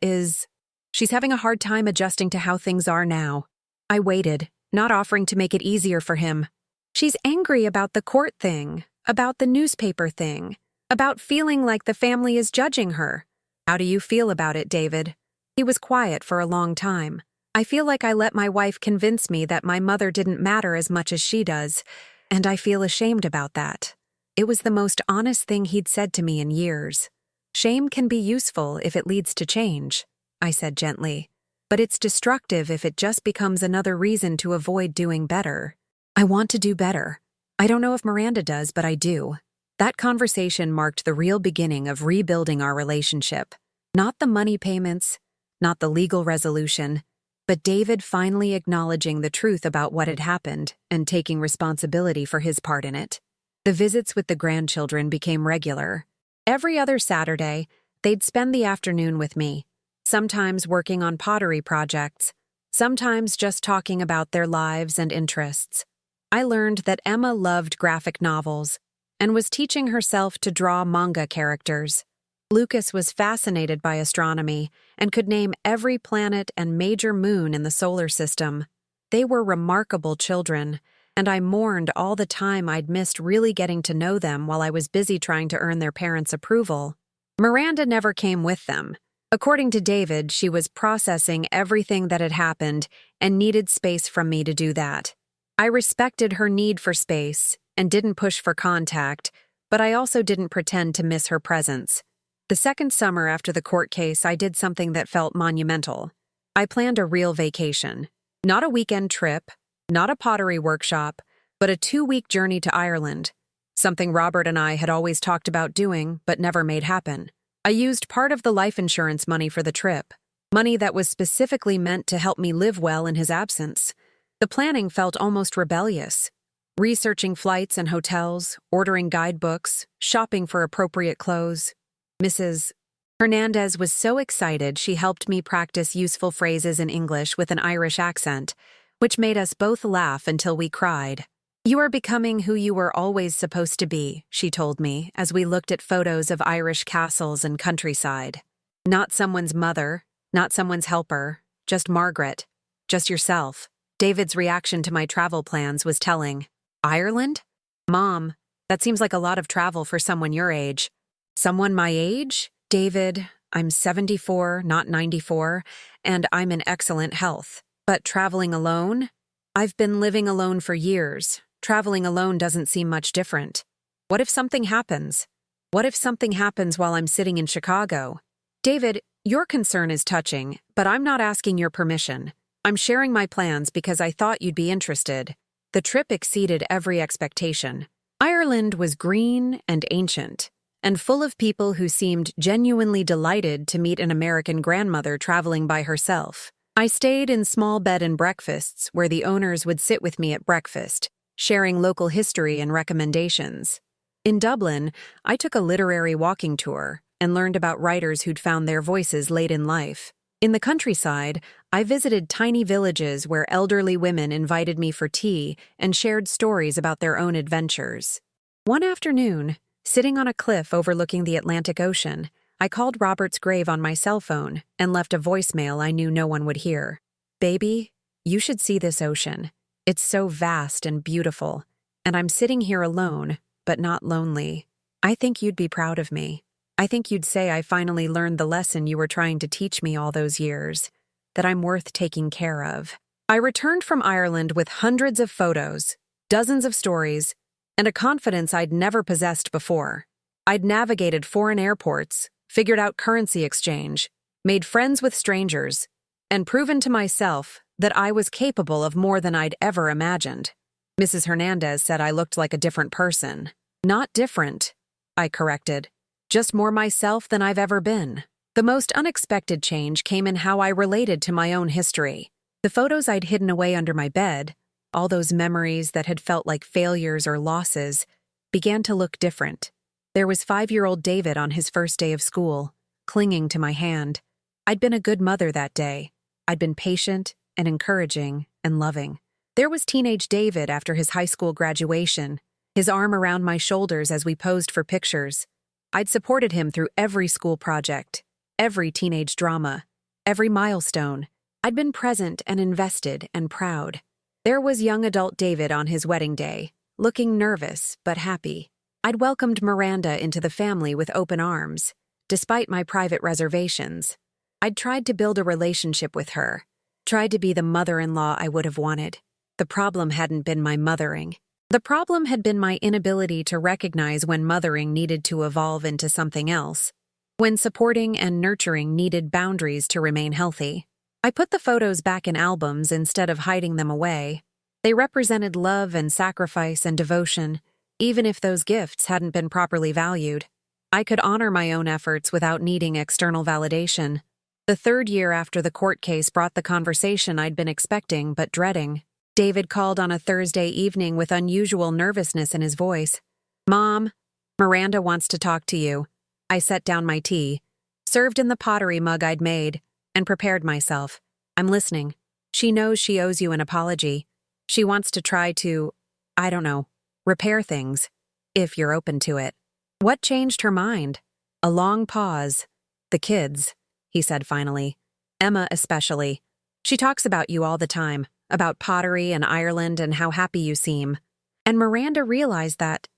she's having a hard time adjusting to how things are now. I waited, not offering to make it easier for him. She's angry about the court thing. about the newspaper thing, about feeling like the family is judging her. How do you feel about it, David? He was quiet for a long time. I feel like I let my wife convince me that my mother didn't matter as much as she does, and I feel ashamed about that. It was the most honest thing he'd said to me in years. Shame can be useful if it leads to change, I said gently, but it's destructive if it just becomes another reason to avoid doing better. I want to do better. I don't know if Miranda does, but I do. That conversation marked the real beginning of rebuilding our relationship. Not the money payments, not the legal resolution, but David finally acknowledging the truth about what had happened and taking responsibility for his part in it. The visits with the grandchildren became regular. Every other Saturday, they'd spend the afternoon with me, sometimes working on pottery projects, sometimes just talking about their lives and interests. I learned that Emma loved graphic novels and was teaching herself to draw manga characters. Lucas was fascinated by astronomy and could name every planet and major moon in the solar system. They were remarkable children, and I mourned all the time I'd missed really getting to know them while I was busy trying to earn their parents' approval. Miranda never came with them. According to David, she was processing everything that had happened and needed space from me to do that. I respected her need for space and didn't push for contact, but I also didn't pretend to miss her presence. The second summer after the court case, I did something that felt monumental. I planned a real vacation. Not a weekend trip, not a pottery workshop, but a 2-week journey to Ireland. Something Robert and I had always talked about doing, but never made happen. I used part of the life insurance money for the trip, money that was specifically meant to help me live well in his absence. The planning felt almost rebellious. Researching flights and hotels, ordering guidebooks, shopping for appropriate clothes. Mrs. Hernandez was so excited she helped me practice useful phrases in English with an Irish accent, which made us both laugh until we cried. "You are becoming who you were always supposed to be," she told me as we looked at photos of Irish castles and countryside. Not someone's mother, not someone's helper, just Margaret, just yourself. David's reaction to my travel plans was telling. Ireland? Mom, that seems like a lot of travel for someone your age. Someone my age? David, I'm 74, not 94, and I'm in excellent health. But traveling alone? I've been living alone for years. Traveling alone doesn't seem much different. What if something happens? What if something happens while I'm sitting in Chicago? David, your concern is touching, but I'm not asking your permission. I'm sharing my plans because I thought you'd be interested. The trip exceeded every expectation. Ireland was green and ancient, and full of people who seemed genuinely delighted to meet an American grandmother traveling by herself. I stayed in small bed and breakfasts where the owners would sit with me at breakfast, sharing local history and recommendations. In Dublin, I took a literary walking tour and learned about writers who'd found their voices late in life. In the countryside, I visited tiny villages where elderly women invited me for tea and shared stories about their own adventures. One afternoon, sitting on a cliff overlooking the Atlantic Ocean, I called Robert's grave on my cell phone and left a voicemail I knew no one would hear. "Baby, you should see this ocean. It's so vast and beautiful, and I'm sitting here alone, but not lonely. I think you'd be proud of me. I think you'd say I finally learned the lesson you were trying to teach me all those years, that I'm worth taking care of." I returned from Ireland with hundreds of photos, dozens of stories, and a confidence I'd never possessed before. I'd navigated foreign airports, figured out currency exchange, made friends with strangers, and proven to myself that I was capable of more than I'd ever imagined. Mrs. Hernandez said I looked like a different person. Not different, I corrected. Just more myself than I've ever been. The most unexpected change came in how I related to my own history. The photos I'd hidden away under my bed, all those memories that had felt like failures or losses, began to look different. There was 5-year-old David on his first day of school, clinging to my hand. I'd been a good mother that day. I'd been patient and encouraging and loving. There was teenage David after his high school graduation, his arm around my shoulders as we posed for pictures. I'd supported him through every school project, every teenage drama, every milestone. I'd been present and invested and proud. There was young adult David on his wedding day, looking nervous but happy. I'd welcomed Miranda into the family with open arms, despite my private reservations. I'd tried to build a relationship with her, tried to be the mother-in-law I would have wanted. The problem hadn't been my mothering. The problem had been my inability to recognize when mothering needed to evolve into something else, when supporting and nurturing needed boundaries to remain healthy. I put the photos back in albums instead of hiding them away. They represented love and sacrifice and devotion, even if those gifts hadn't been properly valued. I could honor my own efforts without needing external validation. The third year after the court case brought the conversation I'd been expecting but dreading. David called on a Thursday evening with unusual nervousness in his voice. "Mom, Miranda wants to talk to you." I set down my tea, served in the pottery mug I'd made, and prepared myself. "I'm listening. She knows she owes you an apology. She wants to try to, I don't know, repair things, if you're open to it." What changed her mind? A long pause. "The kids," he said finally. "Emma especially. She talks about you all the time, about pottery and Ireland and how happy you seem." And Miranda realized that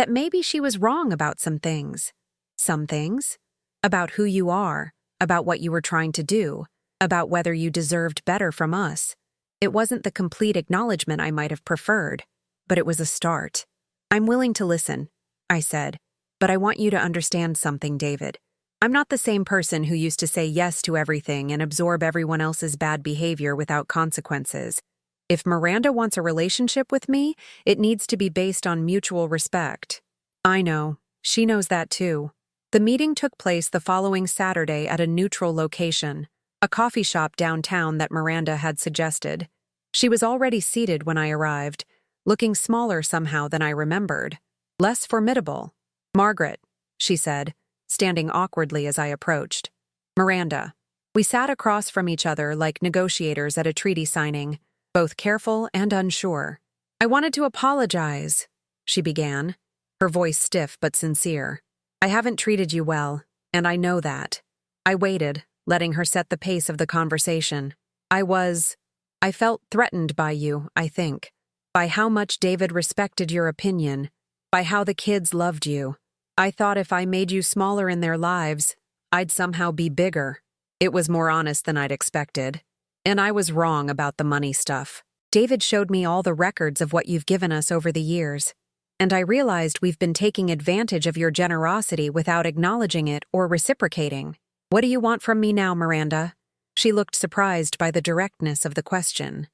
maybe she was wrong about some things. Some things? About who you are, about what you were trying to do, about whether you deserved better from us. It wasn't the complete acknowledgement I might have preferred, but it was a start. "I'm willing to listen," I said, "but I want you to understand something, David. I'm not the same person who used to say yes to everything and absorb everyone else's bad behavior without consequences. If Miranda wants a relationship with me, it needs to be based on mutual respect." I know. She knows that too. The meeting took place the following Saturday at a neutral location, a coffee shop downtown that Miranda had suggested. She was already seated when I arrived, looking smaller somehow than I remembered. Less formidable. "Margaret," she said, standing awkwardly as I approached. "Miranda." We sat across from each other like negotiators at a treaty signing, both careful and unsure. "I wanted to apologize," she began, her voice stiff but sincere. "I haven't treated you well, and I know that." I waited, letting her set the pace of the conversation. I felt threatened by you, I think, by how much David respected your opinion, by how the kids loved you. I thought if I made you smaller in their lives, I'd somehow be bigger. It was more honest than I'd expected. And I was wrong about the money stuff. David showed me all the records of what you've given us over the years, and I realized we've been taking advantage of your generosity without acknowledging it or reciprocating. "What do you want from me now, Miranda?" She looked surprised by the directness of the question.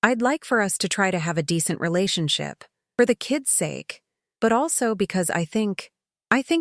I'd like for us to try to have a decent relationship, for the kids' sake, but also because I think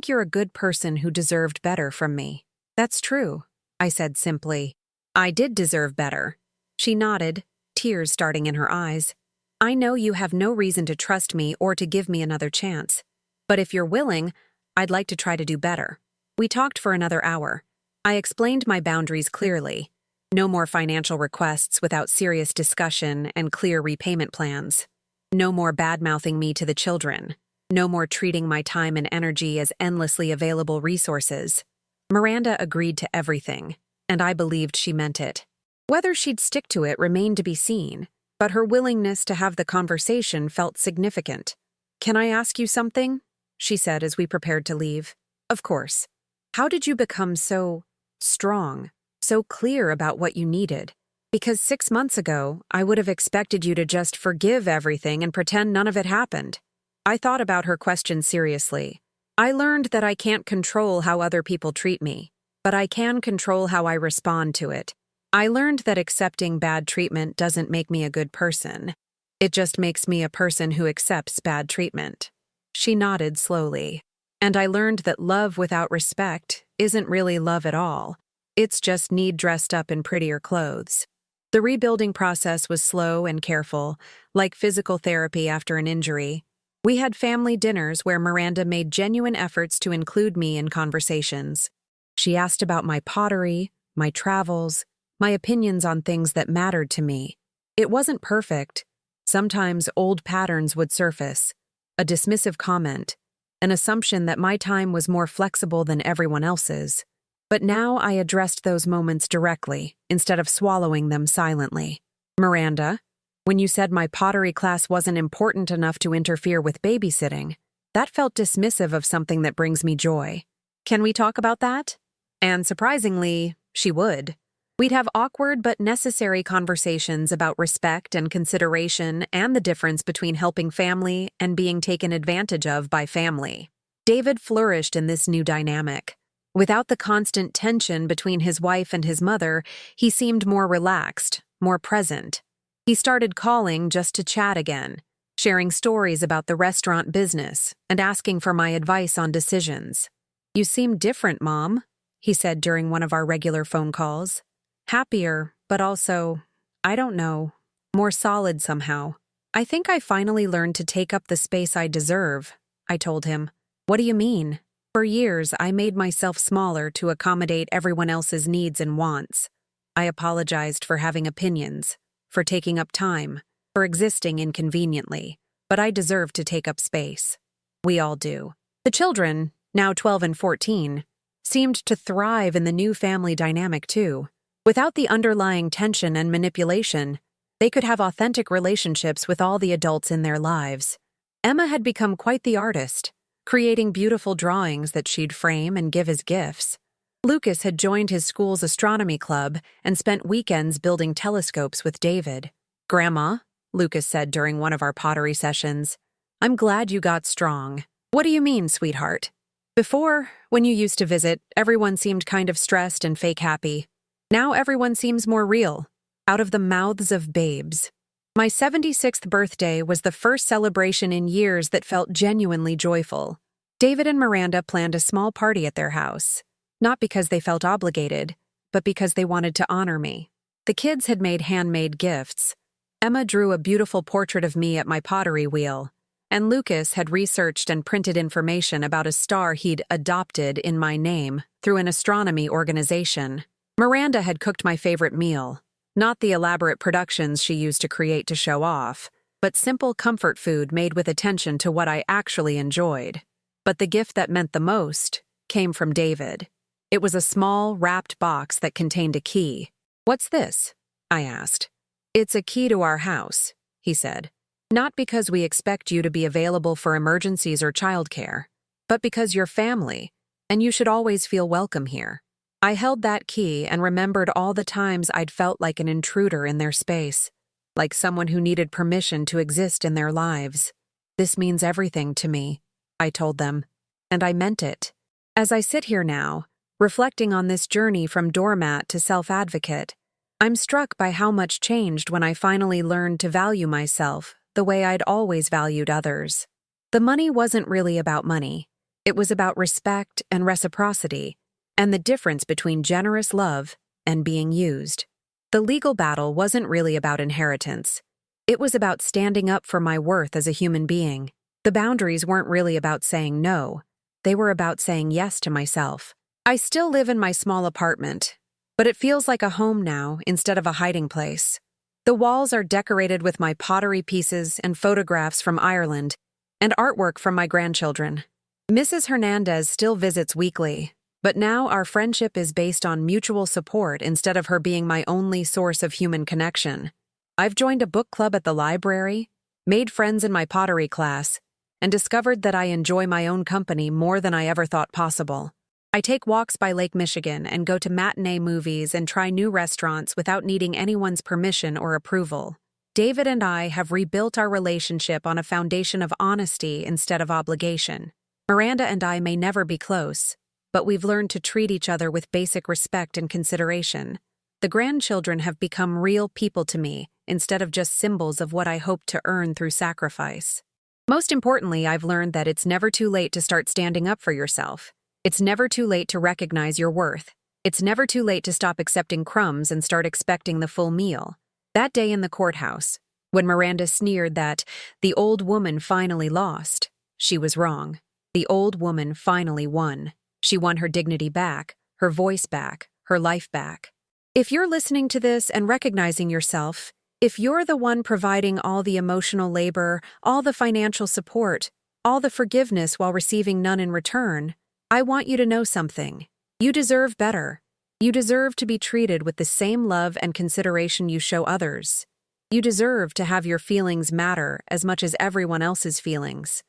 you're a good person who deserved better from me." "That's true," I said simply. "I did deserve better." She nodded, tears starting in her eyes. "I know you have no reason to trust me or to give me another chance. But if you're willing, I'd like to try to do better." We talked for another hour. I explained my boundaries clearly. No more financial requests without serious discussion and clear repayment plans. No more bad-mouthing me to the children. No more treating my time and energy as endlessly available resources. Miranda agreed to everything, and I believed she meant it. Whether she'd stick to it remained to be seen, but her willingness to have the conversation felt significant. "Can I ask you something?" she said as we prepared to leave. "Of course. How did you become so strong, so clear about what you needed? Because 6 months ago, I would have expected you to just forgive everything and pretend none of it happened." I thought about her question seriously. I learned that I can't control how other people treat me, but I can control how I respond to it. I learned that accepting bad treatment doesn't make me a good person. It just makes me a person who accepts bad treatment. She nodded slowly. And I learned that love without respect isn't really love at all. It's just need dressed up in prettier clothes. The rebuilding process was slow and careful, like physical therapy after an injury. We had family dinners where Miranda made genuine efforts to include me in conversations. She asked about my pottery, my travels, my opinions on things that mattered to me. It wasn't perfect. Sometimes old patterns would surface, a dismissive comment, an assumption that my time was more flexible than everyone else's. But now I addressed those moments directly, instead of swallowing them silently. "Miranda, when you said my pottery class wasn't important enough to interfere with babysitting, That felt dismissive of something that brings me joy. Can we talk about that? And surprisingly, she would. We'd have awkward but necessary conversations about respect and consideration and the difference between helping family and being taken advantage of by family. David flourished in this new dynamic. Without the constant tension between his wife and his mother, he seemed more relaxed, more present. He started calling just to chat again, sharing stories about the restaurant business and asking for my advice on decisions. "You seem different, Mom," he said during one of our regular phone calls. Happier, but also, I don't know, more solid somehow. "I think I finally learned to take up the space I deserve," I told him. "What do you mean?" "For years, I made myself smaller to accommodate everyone else's needs and wants. I apologized for having opinions, for taking up time, for existing inconveniently, but I deserve to take up space. We all do." The children, now 12 and 14, seemed to thrive in the new family dynamic too. Without the underlying tension and manipulation, they could have authentic relationships with all the adults in their lives. Emma had become quite the artist, creating beautiful drawings that she'd frame and give as gifts. Lucas had joined his school's astronomy club and spent weekends building telescopes with David. "Grandma," Lucas said during one of our pottery sessions, "I'm glad you got strong." "What do you mean, sweetheart?" "Before, when you used to visit, everyone seemed kind of stressed and fake happy. Now everyone seems more real, out of the mouths of babes." My 76th birthday was the first celebration in years that felt genuinely joyful. David and Miranda planned a small party at their house, not because they felt obligated, but because they wanted to honor me. The kids had made handmade gifts. Emma drew a beautiful portrait of me at my pottery wheel, and Lucas had researched and printed information about a star he'd adopted in my name through an astronomy organization. Miranda had cooked my favorite meal, not the elaborate productions she used to create to show off, but simple comfort food made with attention to what I actually enjoyed. But the gift that meant the most came from David. It was a small, wrapped box that contained a key. "What's this?" I asked. "It's a key to our house," he said. "Not because we expect you to be available for emergencies or childcare, but because you're family, and you should always feel welcome here." I held that key and remembered all the times I'd felt like an intruder in their space, like someone who needed permission to exist in their lives. "This means everything to me," I told them, and I meant it. As I sit here now, reflecting on this journey from doormat to self-advocate, I'm struck by how much changed when I finally learned to value myself the way I'd always valued others. The money wasn't really about money. It was about respect and reciprocity, and the difference between generous love and being used. The legal battle wasn't really about inheritance. It was about standing up for my worth as a human being. The boundaries weren't really about saying no. They were about saying yes to myself. I still live in my small apartment, but it feels like a home now instead of a hiding place. The walls are decorated with my pottery pieces and photographs from Ireland and artwork from my grandchildren. Mrs. Hernandez still visits weekly, but now our friendship is based on mutual support instead of her being my only source of human connection. I've joined a book club at the library, made friends in my pottery class, and discovered that I enjoy my own company more than I ever thought possible. I take walks by Lake Michigan and go to matinee movies and try new restaurants without needing anyone's permission or approval. David and I have rebuilt our relationship on a foundation of honesty instead of obligation. Miranda and I may never be close, but we've learned to treat each other with basic respect and consideration. The grandchildren have become real people to me instead of just symbols of what I hope to earn through sacrifice. Most importantly, I've learned that it's never too late to start standing up for yourself. It's never too late to recognize your worth. It's never too late to stop accepting crumbs and start expecting the full meal. That day in the courthouse, when Miranda sneered that the old woman finally lost, she was wrong. The old woman finally won. She won her dignity back, her voice back, her life back. If you're listening to this and recognizing yourself, if you're the one providing all the emotional labor, all the financial support, all the forgiveness while receiving none in return, I want you to know something. You deserve better. You deserve to be treated with the same love and consideration you show others. You deserve to have your feelings matter as much as everyone else's feelings.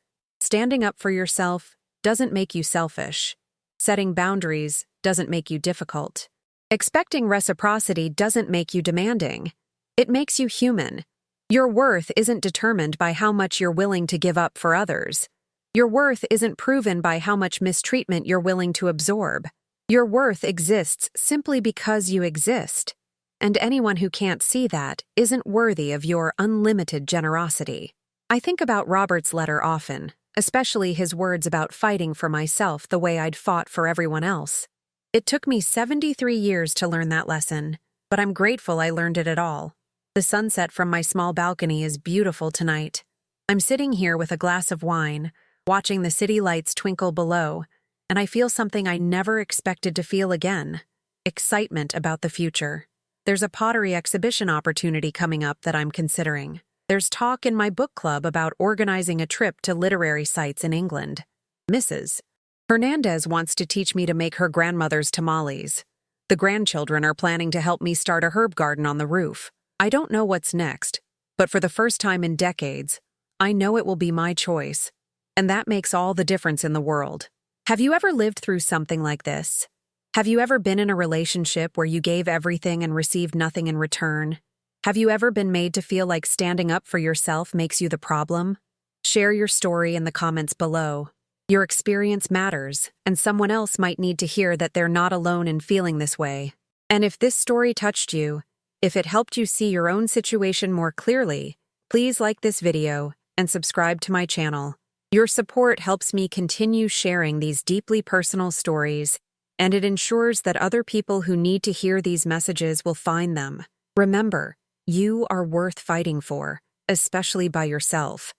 Standing up for yourself doesn't make you selfish. Setting boundaries doesn't make you difficult. Expecting reciprocity doesn't make you demanding. It makes you human. Your worth isn't determined by how much you're willing to give up for others. Your worth isn't proven by how much mistreatment you're willing to absorb. Your worth exists simply because you exist. And anyone who can't see that isn't worthy of your unlimited generosity. I think about Robert's letter often, especially his words about fighting for myself the way I'd fought for everyone else. It took me 73 years to learn that lesson, but I'm grateful I learned it at all. The sunset from my small balcony is beautiful tonight. I'm sitting here with a glass of wine, watching the city lights twinkle below, and I feel something I never expected to feel again: excitement about the future. There's a pottery exhibition opportunity coming up that I'm considering. There's talk in my book club about organizing a trip to literary sites in England. Mrs. Hernandez wants to teach me to make her grandmother's tamales. The grandchildren are planning to help me start a herb garden on the roof. I don't know what's next, but for the first time in decades, I know it will be my choice. And that makes all the difference in the world. Have you ever lived through something like this? Have you ever been in a relationship where you gave everything and received nothing in return? Have you ever been made to feel like standing up for yourself makes you the problem? Share your story in the comments below. Your experience matters, and someone else might need to hear that they're not alone in feeling this way. And if this story touched you, if it helped you see your own situation more clearly, please like this video and subscribe to my channel. Your support helps me continue sharing these deeply personal stories, and it ensures that other people who need to hear these messages will find them. Remember, you are worth fighting for, especially by yourself.